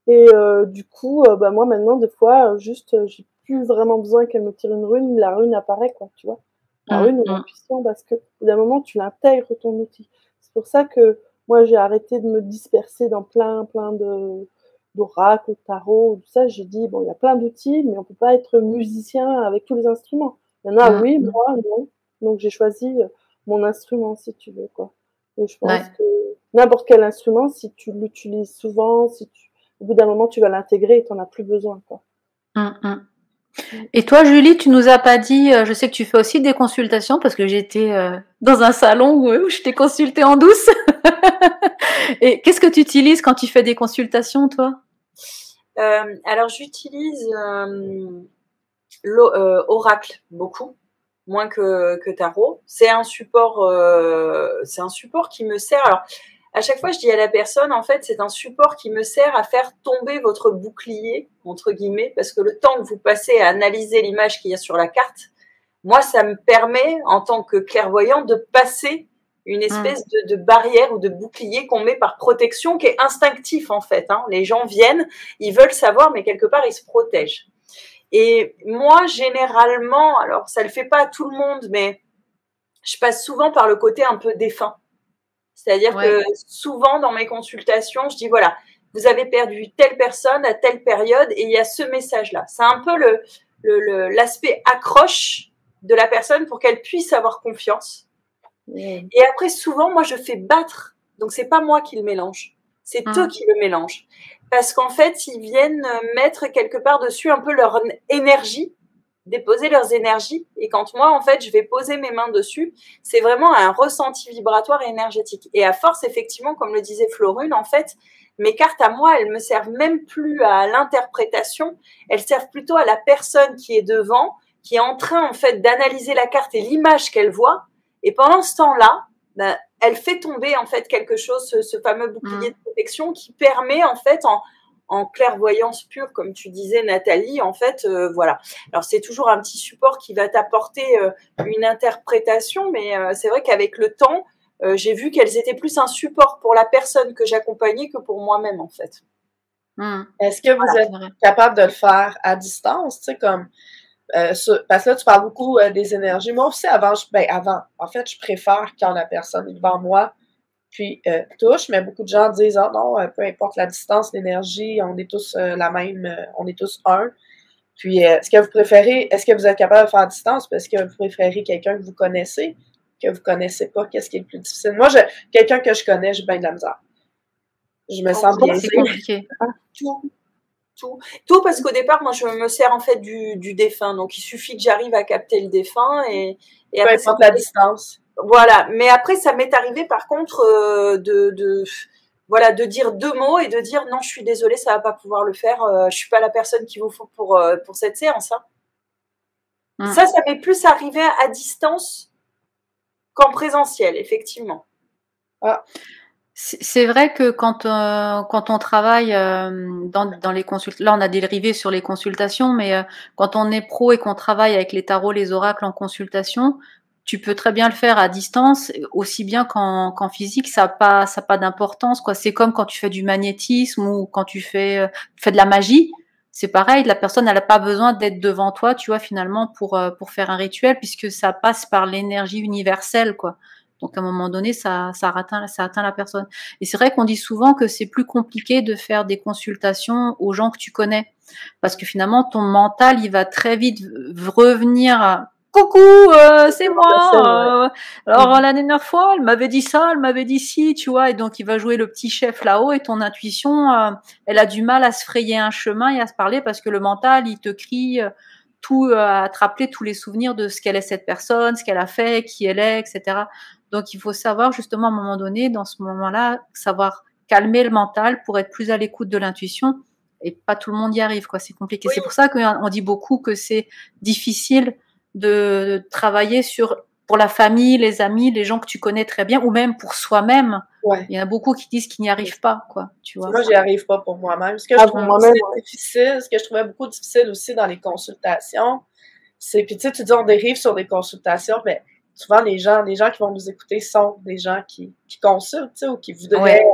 Et du coup, bah, moi, maintenant, des fois, j'ai plus vraiment besoin qu'elle me tire une rune. La rune apparaît, quoi, tu vois. La rune ou l'intuition, parce que au bout d'un moment, tu l'intègres ton outil. C'est pour ça que moi, j'ai arrêté de me disperser dans plein d'oracles, de tarot, tout ça. J'ai dit, bon, il y a plein d'outils, mais on peut pas être musicien avec tous les instruments. Il y en a, oui, moi, non. Donc, j'ai choisi mon instrument, si tu veux, quoi. Et je pense que n'importe quel instrument, si tu l'utilises souvent, au bout d'un moment, tu vas l'intégrer et tu n'en as plus besoin, quoi. Et toi, Julie, tu nous as pas dit, je sais que tu fais aussi des consultations parce que j'étais dans un salon où je t'ai consulté en douce. Et qu'est-ce que tu utilises quand tu fais des consultations, toi? Alors, j'utilise l'oracle beaucoup, moins que tarot. C'est un support qui me sert. Alors, à chaque fois, je dis à la personne, en fait, c'est un support qui me sert à faire tomber votre bouclier, entre guillemets, parce que le temps que vous passez à analyser l'image qu'il y a sur la carte, moi, ça me permet, en tant que clairvoyant, de passer une espèce de barrière ou de bouclier qu'on met par protection, qui est instinctif, en fait. Hein. Les gens viennent, ils veulent savoir, mais quelque part, ils se protègent. Et moi, généralement, alors ça le fait pas à tout le monde, mais je passe souvent par le côté un peu défunt. C'est-à-dire que souvent dans mes consultations, je dis voilà, vous avez perdu telle personne à telle période et il y a ce message-là. C'est un peu l'aspect accroche de la personne pour qu'elle puisse avoir confiance. Et après, souvent, moi, je fais battre. Donc, c'est pas moi qui le mélange. C'est eux qui le mélangent. Parce qu'en fait, ils viennent mettre quelque part dessus un peu leur énergie, déposer leurs énergies. Et quand moi, en fait, je vais poser mes mains dessus, c'est vraiment un ressenti vibratoire et énergétique. Et à force, effectivement, comme le disait Florune, en fait, mes cartes à moi, elles me servent même plus à l'interprétation. Elles servent plutôt à la personne qui est devant, qui est en train, en fait, d'analyser la carte et l'image qu'elle voit. Et pendant ce temps-là, ben, elle fait tomber en fait quelque chose, ce fameux bouclier de protection qui permet en fait en clairvoyance pure, comme tu disais Nathalie, en fait, voilà. Alors c'est toujours un petit support qui va t'apporter une interprétation, mais c'est vrai qu'avec le temps, j'ai vu qu'elles étaient plus un support pour la personne que j'accompagnais que pour moi-même en fait. Est-ce que vous êtes capable de le faire à distance, tu sais, comme parce que là, tu parles beaucoup des énergies. Moi aussi, avant, en fait, je préfère quand la personne est devant moi, puis touche, mais beaucoup de gens disent, ah non, peu importe la distance, l'énergie, on est tous la même, on est tous un. Puis, est-ce que vous êtes capable de faire à distance, ou est-ce que vous préférez quelqu'un que vous connaissez, que vous connaissez pas, qu'est-ce qui est le plus difficile? Moi, quelqu'un que je connais, j'ai bien de la misère. Je me sens bien. C'est compliqué. Tout parce qu'au départ, moi, je me sers en fait du défunt. Donc, il suffit que j'arrive à capter le défunt et peu importe la distance. Voilà. Mais après, ça m'est arrivé, par contre, de dire 2 mots et de dire non, je suis désolée, ça va pas pouvoir le faire. Je suis pas la personne qu'il vous faut pour cette séance. Hein. Ça m'est plus arrivé à distance qu'en présentiel, effectivement. Ah. C'est vrai que quand on travaille dans les consultations, là on a dérivé sur les consultations, mais quand on est pro et qu'on travaille avec les tarots, les oracles en consultation, tu peux très bien le faire à distance, aussi bien qu'en physique, ça a pas d'importance, quoi. C'est comme quand tu fais du magnétisme ou quand tu fais de la magie. C'est pareil, la personne elle a pas besoin d'être devant toi, tu vois, finalement pour faire un rituel, puisque ça passe par l'énergie universelle, quoi. Donc à un moment donné, ça atteint la personne. Et c'est vrai qu'on dit souvent que c'est plus compliqué de faire des consultations aux gens que tu connais, parce que finalement ton mental, il va très vite revenir à coucou, c'est moi. Alors la dernière fois, elle m'avait dit ça, elle m'avait dit ci, tu vois, et donc il va jouer le petit chef là-haut, et ton intuition, elle a du mal à se frayer un chemin et à se parler parce que le mental, il te crie tout, à te rappeler tous les souvenirs de ce qu'elle est cette personne, ce qu'elle a fait, qui elle est, etc. Donc il faut savoir justement à un moment donné, dans ce moment-là, savoir calmer le mental pour être plus à l'écoute de l'intuition. Et pas tout le monde y arrive, quoi. C'est compliqué. Oui. C'est pour ça qu'on dit beaucoup que c'est difficile de travailler pour la famille, les amis, les gens que tu connais très bien, ou même pour soi-même. Ouais. Il y en a beaucoup qui disent qu'ils n'y arrivent pas, quoi. Tu vois. Moi, j'y arrive pas pour moi-même. Ce que je trouve difficile, ce que je trouvais beaucoup difficile aussi dans les consultations, c'est, puis tu sais, tu dis on dérive sur des consultations, mais souvent les gens qui vont nous écouter sont des gens qui consultent, tu sais, ou qui voudraient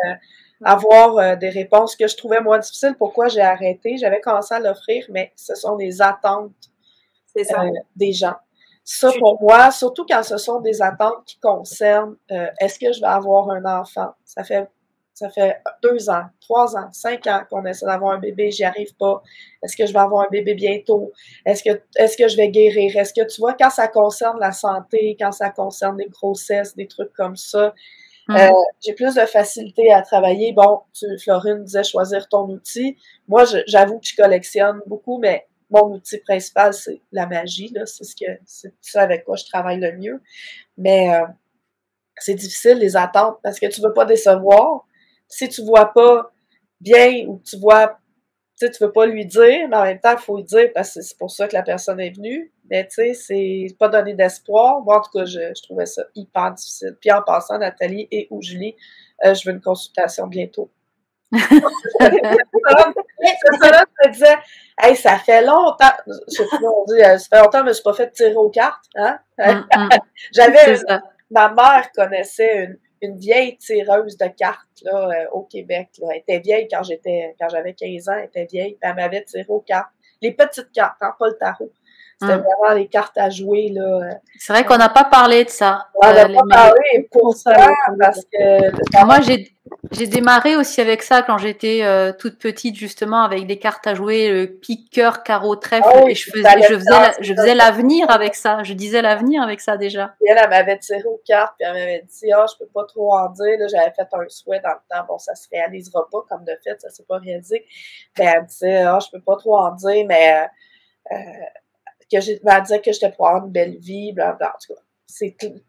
avoir des réponses que je trouvais moins difficiles. Pourquoi j'ai arrêté? J'avais commencé à l'offrir, mais ce sont des attentes des gens. Ça, pour moi, surtout quand ce sont des attentes qui concernent est-ce que je vais avoir un enfant? Ça fait 2 ans, 3 ans, 5 ans qu'on essaie d'avoir un bébé, j'y arrive pas. Est-ce que je vais avoir un bébé bientôt? Est-ce que je vais guérir? Est-ce que tu vois, quand ça concerne la santé, quand ça concerne les grossesses, des trucs comme ça, j'ai plus de facilité à travailler. Bon, Florine disait choisir ton outil. Moi, j'avoue que je collectionne beaucoup, mais mon outil principal, c'est la magie, là. C'est ça avec quoi je travaille le mieux. Mais c'est difficile, les attentes, parce que tu veux pas décevoir. Si tu vois pas bien ou tu vois, tu sais, tu veux pas lui dire, mais en même temps, il faut lui dire parce que c'est pour ça que la personne est venue. Mais tu sais, c'est pas donner d'espoir. Moi, en tout cas, je trouvais ça hyper difficile. Puis en passant, Nathalie et ou Julie, je veux une consultation bientôt. C'est ça, je me disais, hey, ça fait longtemps, je sais pas comment on dit, ça fait longtemps que je me suis pas fait tirer aux cartes, hein? Ma mère connaissait une vieille tireuse de cartes, là, au Québec, là. Elle était vieille quand j'avais 15 ans, elle était vieille, puis elle m'avait tiré aux cartes. Les petites cartes, hein, pas le tarot. C'était vraiment les cartes à jouer, là. C'est vrai qu'on n'a pas parlé de ça. On n'a pas parlé pour ça, parce que... Moi, j'ai démarré aussi avec ça quand j'étais toute petite, justement, avec des cartes à jouer, le pique, cœur, carreau, trèfle, et je faisais l'avenir avec ça. Je disais l'avenir avec ça, déjà. Et elle m'avait tiré aux cartes, puis elle m'avait dit, je peux pas trop en dire, là, j'avais fait un souhait dans le temps, bon, ça se réalisera pas, comme de fait, ça s'est pas réalisé. Ben, elle me disait, je peux pas trop en dire, mais, elle disait que j'étais pour avoir une belle vie, blablabla. En tout cas,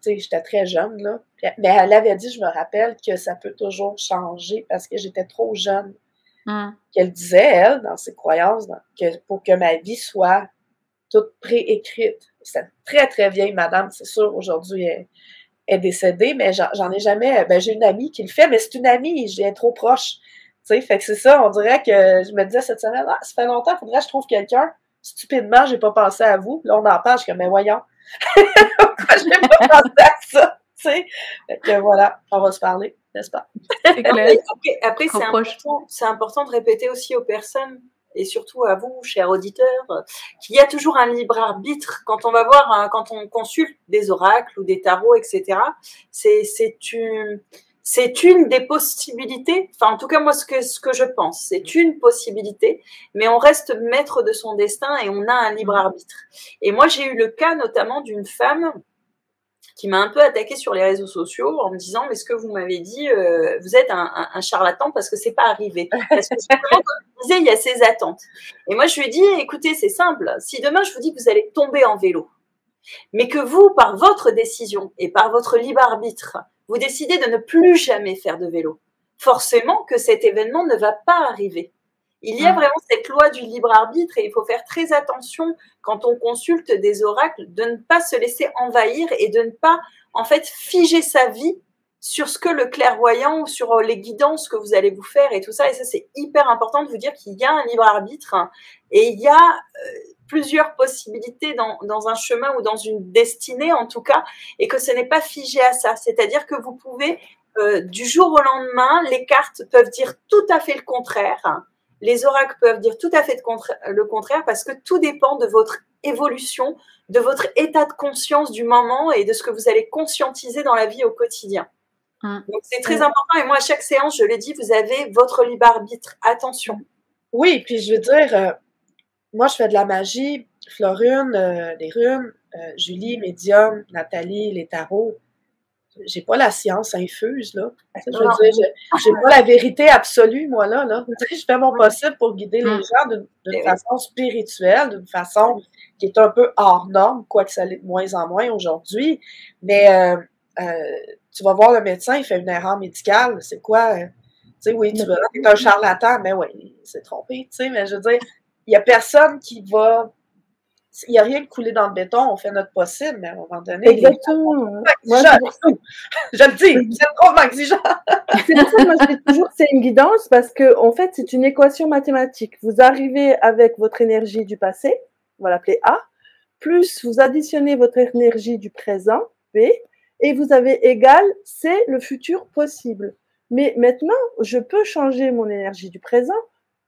j'étais très jeune, là. Mais elle avait dit, je me rappelle, que ça peut toujours changer parce que j'étais trop jeune. Qu'elle disait, elle, dans ses croyances, pour que ma vie soit toute préécrite. C'est une très, très vieille madame, c'est sûr, aujourd'hui, elle est décédée, mais j'en ai jamais... j'ai une amie qui le fait, mais c'est une amie, je viens trop proche. Tu sais, fait que c'est ça, on dirait que je me disais cette semaine, ça fait longtemps, il faudrait que je trouve quelqu'un. Stupidement, j'ai pas pensé à vous. Là, on en parle, je suis comme, mais voyons. Pourquoi je n'ai pas pensé à ça? Tu sais? Fait que voilà, on va se parler, n'est-ce pas? C'est clair. Après c'est important de répéter aussi aux personnes, et surtout à vous, chers auditeurs, qu'il y a toujours un libre arbitre quand on va voir, quand on consulte des oracles ou des tarots, etc. C'est une des possibilités, enfin en tout cas moi ce que je pense, c'est une possibilité, mais on reste maître de son destin et on a un libre arbitre. Et moi j'ai eu le cas notamment d'une femme qui m'a un peu attaquée sur les réseaux sociaux en me disant mais ce que vous m'avez dit, vous êtes un charlatan parce que c'est pas arrivé. Parce que justement, comme je disais, il y a ces attentes. Et moi je lui ai dit écoutez c'est simple, si demain je vous dis que vous allez tomber en vélo, mais que vous par votre décision et par votre libre arbitre vous décidez de ne plus jamais faire de vélo, forcément que cet événement ne va pas arriver. Il y a vraiment cette loi du libre arbitre et il faut faire très attention quand on consulte des oracles de ne pas se laisser envahir et de ne pas en fait figer sa vie sur ce que le clairvoyant ou sur les guidances que vous allez vous faire et tout ça. Et ça, c'est hyper important de vous dire qu'il y a un libre arbitre et il y a plusieurs possibilités dans un chemin ou dans une destinée en tout cas, et que ce n'est pas figé à ça. C'est-à-dire que vous pouvez, du jour au lendemain, les cartes peuvent dire tout à fait le contraire, les oracles peuvent dire tout à fait le contraire, parce que tout dépend de votre évolution de votre état de conscience du moment et de ce que vous allez conscientiser dans la vie au quotidien. Donc, c'est très important. Et moi, à chaque séance, je le dis, vous avez votre libre arbitre. Attention. Oui, puis je veux dire, moi, je fais de la magie, Florine, des runes, Julie, médium, Nathalie, les tarots. J'ai pas la science infuse, là. Je veux dire, j'ai pas la vérité absolue, moi, là. Je fais mon possible pour guider les gens d'une façon spirituelle, d'une façon qui est un peu hors norme, quoique ça l'est de moins en moins aujourd'hui. Mais tu vas voir le médecin, il fait une erreur médicale. C'est quoi? Tu sais, oui, tu vas être un charlatan, mais oui, il s'est trompé, tu sais. Mais je veux dire, il y a personne qui va... Il n'y a rien de coulé dans le béton, on fait notre possible, mais à un moment donné... Exactement. Moi, je le dis, c'est trop exigeant. C'est pour ça que moi, je dis toujours que c'est une guidance, parce que en fait, c'est une équation mathématique. Vous arrivez avec votre énergie du passé, on va l'appeler A, plus vous additionnez votre énergie du présent, B, et vous avez égal, c'est le futur possible. Mais maintenant, je peux changer mon énergie du présent.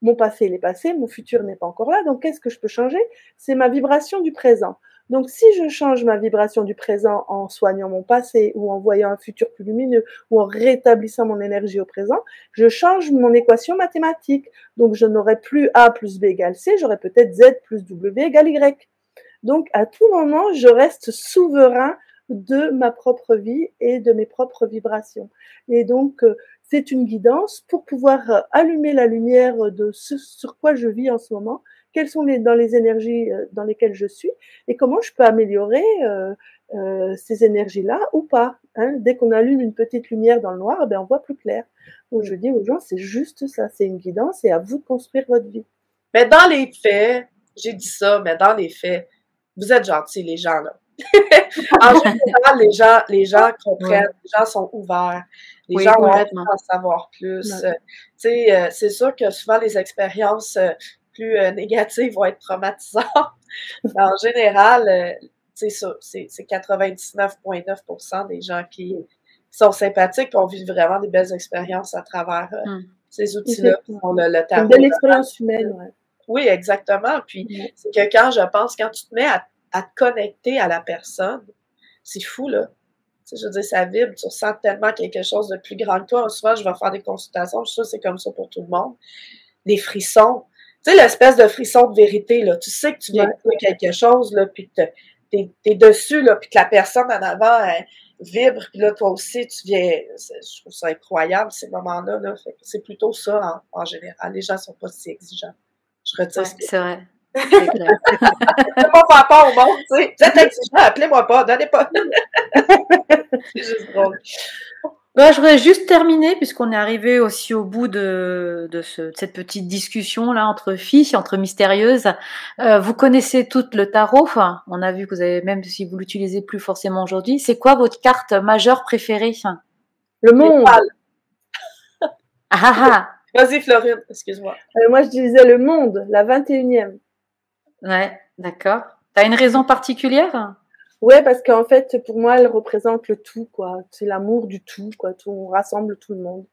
Mon passé, il est passé, mon futur n'est pas encore là. Donc, qu'est-ce que je peux changer? C'est ma vibration du présent. Donc, si je change ma vibration du présent en soignant mon passé ou en voyant un futur plus lumineux ou en rétablissant mon énergie au présent, je change mon équation mathématique. Donc, je n'aurai plus A plus B égale C, j'aurai peut-être Z plus W égale Y. Donc, à tout moment, je reste souverain de ma propre vie et de mes propres vibrations. Et donc, c'est une guidance pour pouvoir allumer la lumière de ce sur quoi je vis en ce moment, quelles sont dans les énergies dans lesquelles je suis et comment je peux améliorer ces énergies-là ou pas. Hein. Dès qu'on allume une petite lumière dans le noir, on voit plus clair. Donc, je dis aux gens, c'est juste ça, c'est une guidance et à vous de construire votre vie. Mais dans les faits, j'ai dit ça, mais dans les faits, vous êtes gentils, les gens, là. En général, les gens comprennent, les gens sont ouverts, les gens ont envie d'en savoir plus. C'est sûr que souvent les expériences plus négatives vont être traumatisantes. Mais en général, c'est ça, c'est 99,9% des gens qui sont sympathiques et ont vécu vraiment des belles expériences à travers ces outils-là. Le tarot. Une belle expérience humaine, ouais. Oui, exactement. Puis c'est que quand tu te mets à te connecter à la personne, c'est fou, là. Tu sais, je veux dire, ça vibre, tu ressens tellement quelque chose de plus grand que toi. Souvent, je vais faire des consultations, je suis sûre que c'est comme ça pour tout le monde. Des frissons. Tu sais, l'espèce de frisson de vérité, là. Tu sais que tu viens de trouver quelque chose, là, puis que t'es dessus, là, puis que la personne en avant, elle vibre, puis là, toi aussi, tu viens... Je trouve ça incroyable, ces moments-là, là. Fait que c'est plutôt ça, en général. Les gens sont pas si exigeants. Je retire ce que c'est vrai. C'est clair. Je ne pas faire peur au monde, tu sais. Vous êtes exigeant, appelez-moi pas, donnez pas. C'est juste drôle. Je voudrais juste terminer, puisqu'on est arrivé aussi au bout de cette petite discussion là entre filles, entre mystérieuses. Vous connaissez toutes le tarot. Enfin, on a vu que vous avez, même si vous l'utilisez plus forcément aujourd'hui, c'est quoi votre carte majeure préférée? Le monde. Vas-y, Florine, excuse-moi. Moi, je disais le monde, la 21e. Ouais, d'accord. T'as une raison particulière? Ouais, parce qu'en fait, pour moi, elle représente le tout, quoi. C'est l'amour du tout, quoi. Tout, on rassemble tout le monde.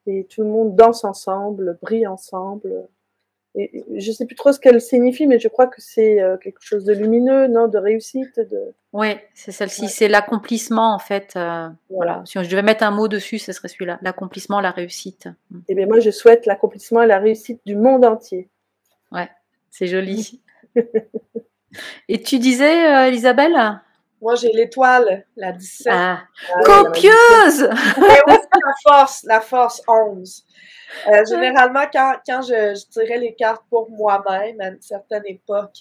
Et tout le monde danse ensemble, brille ensemble. Et je sais plus trop ce qu'elle signifie, mais je crois que c'est quelque chose de lumineux, non, de réussite. Oui, c'est celle-ci. Ouais. C'est l'accomplissement, en fait. Voilà. Si je devais mettre un mot dessus, ce serait celui-là. L'accomplissement, la réussite. Eh bien, moi, je souhaite l'accomplissement et la réussite du monde entier. Ouais, c'est joli. Et tu disais, Elisabelle? Moi, j'ai l'étoile, la 17. Ah, copieuse! Mais aussi la force 11. Généralement, quand je tirais les cartes pour moi-même à une certaine époque,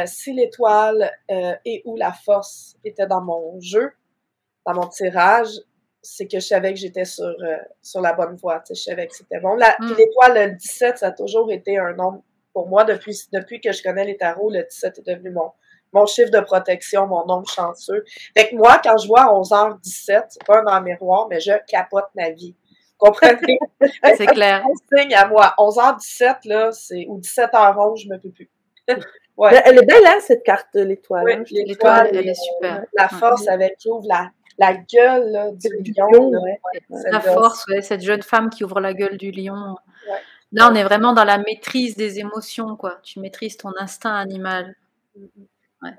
si l'étoile et ou la force étaient dans mon jeu, dans mon tirage, c'est que je savais que j'étais sur la bonne voie. Je savais que c'était bon. Puis l'étoile, le 17, ça a toujours été un nombre pour moi. Depuis que je connais les tarots, le 17 est devenu mon chiffre de protection, mon nombre chanceux. Fait que moi, quand je vois 11h17, c'est pas un dans le miroir, mais je capote ma vie. Comprenez? C'est clair. C'est un signe à moi. 11h17, là, ou 17h11, je me peux plus. Ouais. Elle est belle, hein, cette carte de l'étoile. Oui, hein, l'étoile, elle est super. La force avec qui ouvre la gueule là, du lion. La force, cette jeune femme qui ouvre la gueule du lion. Ouais. Là, on est vraiment dans la maîtrise des émotions, quoi. Tu maîtrises ton instinct animal. Ouais.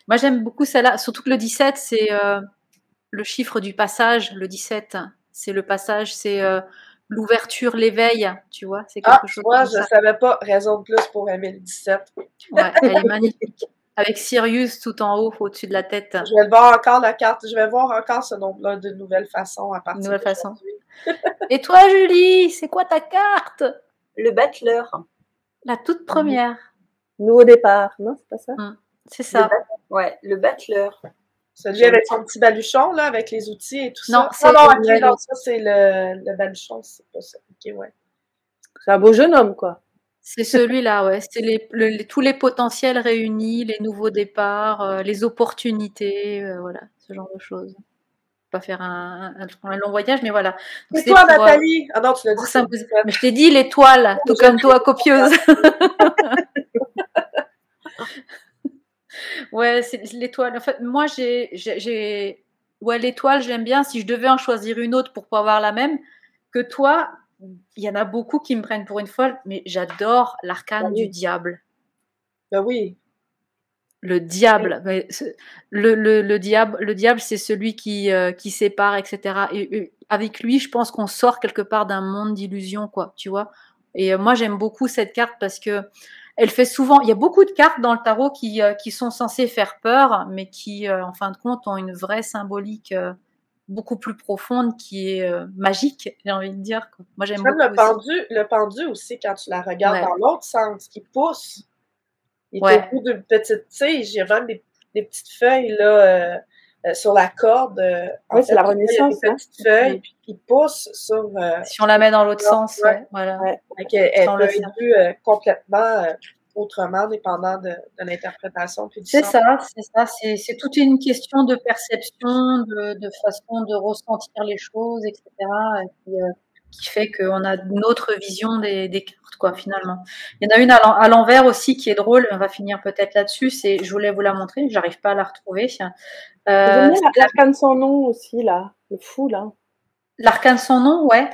Moi, j'aime beaucoup celle-là, surtout que le 17, c'est le chiffre du passage. Le 17, c'est le passage, c'est l'ouverture, l'éveil, tu vois, c'est quelque chose moi, comme je ça. savais pas. Raison de plus pour aimer le 17. Ouais, elle est magnifique. Avec Sirius tout en haut, au-dessus de la tête. Je vais voir encore la carte. Je vais voir encore ce nombre-là d'une nouvelle façon à partir Nouvelle façon. d'aujourd'hui. Et toi, Julie, c'est quoi ta carte? Le battleur. La toute première. Nouveau départ, non, c'est pas ça? C'est ça. Ouais, le battleur. Celui avec son petit baluchon, là, avec les outils et tout Non, ça. c'est Non, le ok, nouvel non, autre. ça, c'est le baluchon, c'est pas ça. Ok, ouais. C'est un beau jeune homme, quoi. C'est celui-là, ouais. C'est tous les potentiels réunis, les nouveaux départs, les opportunités, voilà, ce genre de choses. On va pas faire un long voyage, mais voilà. Donc, Et toi, pour, Nathalie? Ah non, tu l'as dit. pour s'imposer. Mais je t'ai dit l'étoile, tout comme toi, copieuse. Ouais, c'est l'étoile. En fait, moi, ouais, l'étoile, j'aime bien. Si je devais en choisir une autre pour pas avoir la même que toi, il y en a beaucoup qui me prennent pour une folle, mais j'adore l'arcane du diable. Ben oui. Le diable, le diable, c'est celui qui sépare, etc. Et avec lui, je pense qu'on sort quelque part d'un monde d'illusions, quoi, tu vois. Et moi, j'aime beaucoup cette carte parce que elle fait souvent. Il y a beaucoup de cartes dans le tarot qui sont censées faire peur, mais qui, en fin de compte, ont une vraie symbolique beaucoup plus profonde, qui est magique, j'ai envie de dire, quoi. Moi, j'aime beaucoup le pendu aussi, quand tu la regardes Ouais. dans l'autre sens, qui pousse. Il est Ouais. au bout d'une petite tige. Il y a même des petites feuilles là, sur la corde. Oui, c'est la Renaissance. Il y a des petites feuilles puis qui poussent sur. Si on la met dans l'autre sens, ouais, voilà. Ouais. Elle Sans peut le être faire. vue complètement autrement, dépendant de l'interprétation. Puis du C'est sens. ça, c'est ça. C'est toute une question de perception, de façon de ressentir les choses, etc. Et puis, qui fait qu'on a une autre vision des cartes, quoi, finalement. Il y en a une à l'envers aussi qui est drôle. On va finir peut-être là-dessus. Je voulais vous la montrer. J'arrive pas à la retrouver. J'aime bien C'est l'arcane sans nom aussi, là. Le fou, là. l'arcane sans nom, ouais.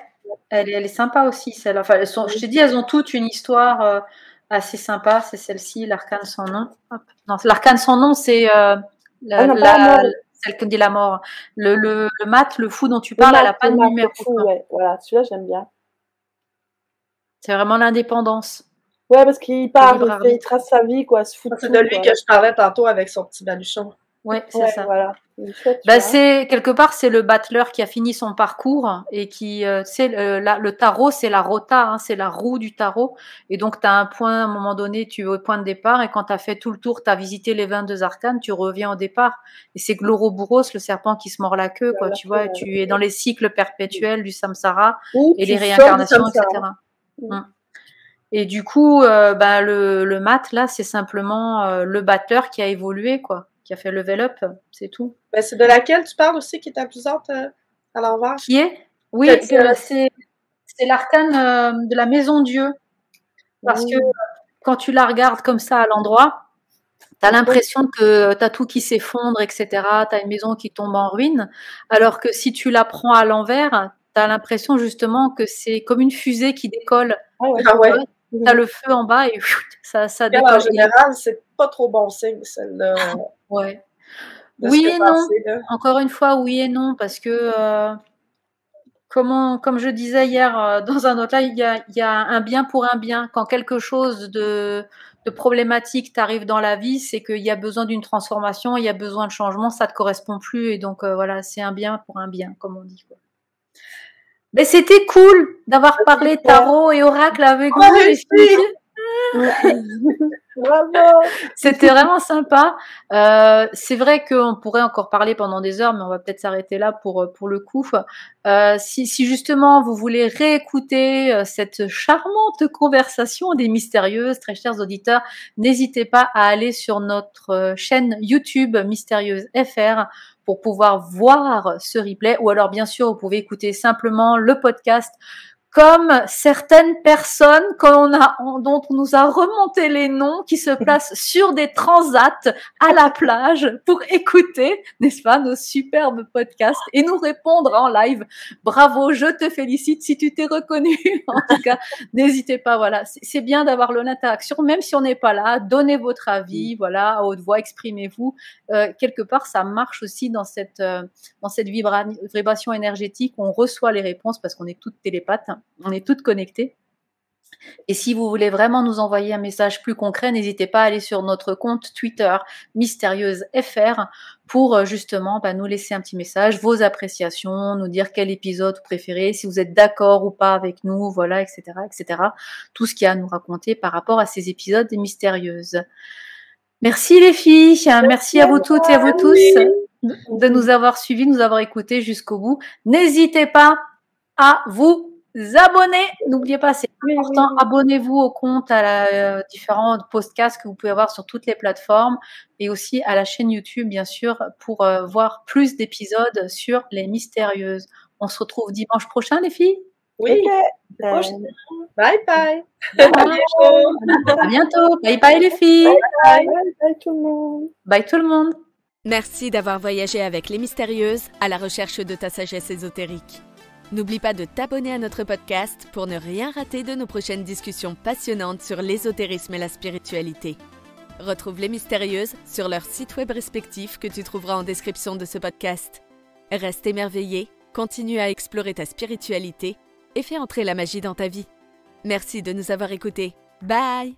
Elle est sympa aussi, celle-là. Enfin, je t'ai dit, elles ont toutes une histoire assez sympa. C'est celle-ci, l'arcane sans nom. Hop. Non, l'arcane sans nom, c'est non, pas la mort. celle que dit la mort. Le mat, le fou dont tu parles, elle n'a pas de numéro. Fou, ouais. Voilà, celui-là, j'aime bien. C'est vraiment l'indépendance. Ouais, parce qu'il part, il trace sa vie, quoi. C'est de lui que je parlais tantôt avec son petit baluchon. Ouais, c'est ça. Voilà. C'est quelque part, c'est le battleur qui a fini son parcours et qui, tu sais, le tarot, c'est la rota, hein, c'est la roue du tarot. Et donc, tu as un point, à un moment donné, tu es au point de départ et quand tu as fait tout le tour, tu as visité les 22 arcanes, tu reviens au départ. Et c'est Gloroburos, le serpent qui se mord la queue, quoi, tu vois, et tu es dans les cycles perpétuels du samsara et les réincarnations, etc. Et du coup, le mat, là, c'est simplement le battleur qui a évolué, quoi, qui a fait level up, c'est tout. Ben, c'est de laquelle tu parles aussi, qui est amusante à l'envers? Qui est? Oui, c'est l'arcane de la maison Dieu. Parce que quand tu la regardes comme ça à l'endroit, tu as l'impression que tu as tout qui s'effondre, etc. Tu as une maison qui tombe en ruine. Alors que si tu la prends à l'envers, tu as l'impression justement que c'est comme une fusée qui décolle. Ah ouais. Tu as le feu en bas et ça décolle. En général, c'est pas trop bon signe, celle-là. Ouais. Oui et non. Encore une fois, oui et non, parce que comme je disais hier dans un autre live, il y a un bien pour un bien. Quand quelque chose de problématique t'arrive dans la vie, c'est qu'il y a besoin d'une transformation, il y a besoin de changement, ça te correspond plus et donc voilà, c'est un bien pour un bien, comme on dit, quoi. Mais c'était cool d'avoir parlé tarot et oracle avec vous, les filles. Bravo. C'était vraiment sympa. C'est vrai qu'on pourrait encore parler pendant des heures, mais on va peut-être s'arrêter là pour le coup. Si justement vous voulez réécouter cette charmante conversation des mystérieuses, très chers auditeurs, n'hésitez pas à aller sur notre chaîne YouTube Mystérieuse FR pour pouvoir voir ce replay, ou alors bien sûr vous pouvez écouter simplement le podcast comme certaines personnes dont on nous a remonté les noms, qui se placent sur des transats à la plage pour écouter, n'est-ce pas, nos superbes podcasts et nous répondre en live. Bravo, je te félicite si tu t'es reconnu. En tout cas, n'hésitez pas, voilà. C'est bien d'avoir l'interaction, même si on n'est pas là. Donnez votre avis, voilà, à haute voix, exprimez-vous. Quelque part, ça marche aussi dans cette vibration énergétique. On reçoit les réponses parce qu'on est toutes télépathes. On est toutes connectées. Et si vous voulez vraiment nous envoyer un message plus concret, n'hésitez pas à aller sur notre compte Twitter Mystérieuse FR pour justement nous laisser un petit message, vos appréciations, nous dire quel épisode vous préférez, si vous êtes d'accord ou pas avec nous, voilà, etc., etc. Tout ce qu'il y a à nous raconter par rapport à ces épisodes des Mystérieuses. Merci les filles, merci à vous toutes et à vous tous de nous avoir suivis, de nous avoir écoutés jusqu'au bout. N'hésitez pas à vous abonner. N'oubliez pas, c'est important. Abonnez-vous au compte, à différents podcasts que vous pouvez avoir sur toutes les plateformes et aussi à la chaîne YouTube, bien sûr, pour voir plus d'épisodes sur les Mystérieuses. On se retrouve dimanche prochain, les filles. Oui. Okay. Bye bye. À bientôt. Bye bye, les filles. Bye. Bye tout le monde. Bye tout le monde. Merci d'avoir voyagé avec les Mystérieuses à la recherche de ta sagesse ésotérique. N'oublie pas de t'abonner à notre podcast pour ne rien rater de nos prochaines discussions passionnantes sur l'ésotérisme et la spiritualité. Retrouve les Mystérieuses sur leur site web respectif que tu trouveras en description de ce podcast. Reste émerveillé, continue à explorer ta spiritualité et fais entrer la magie dans ta vie. Merci de nous avoir écoutés. Bye!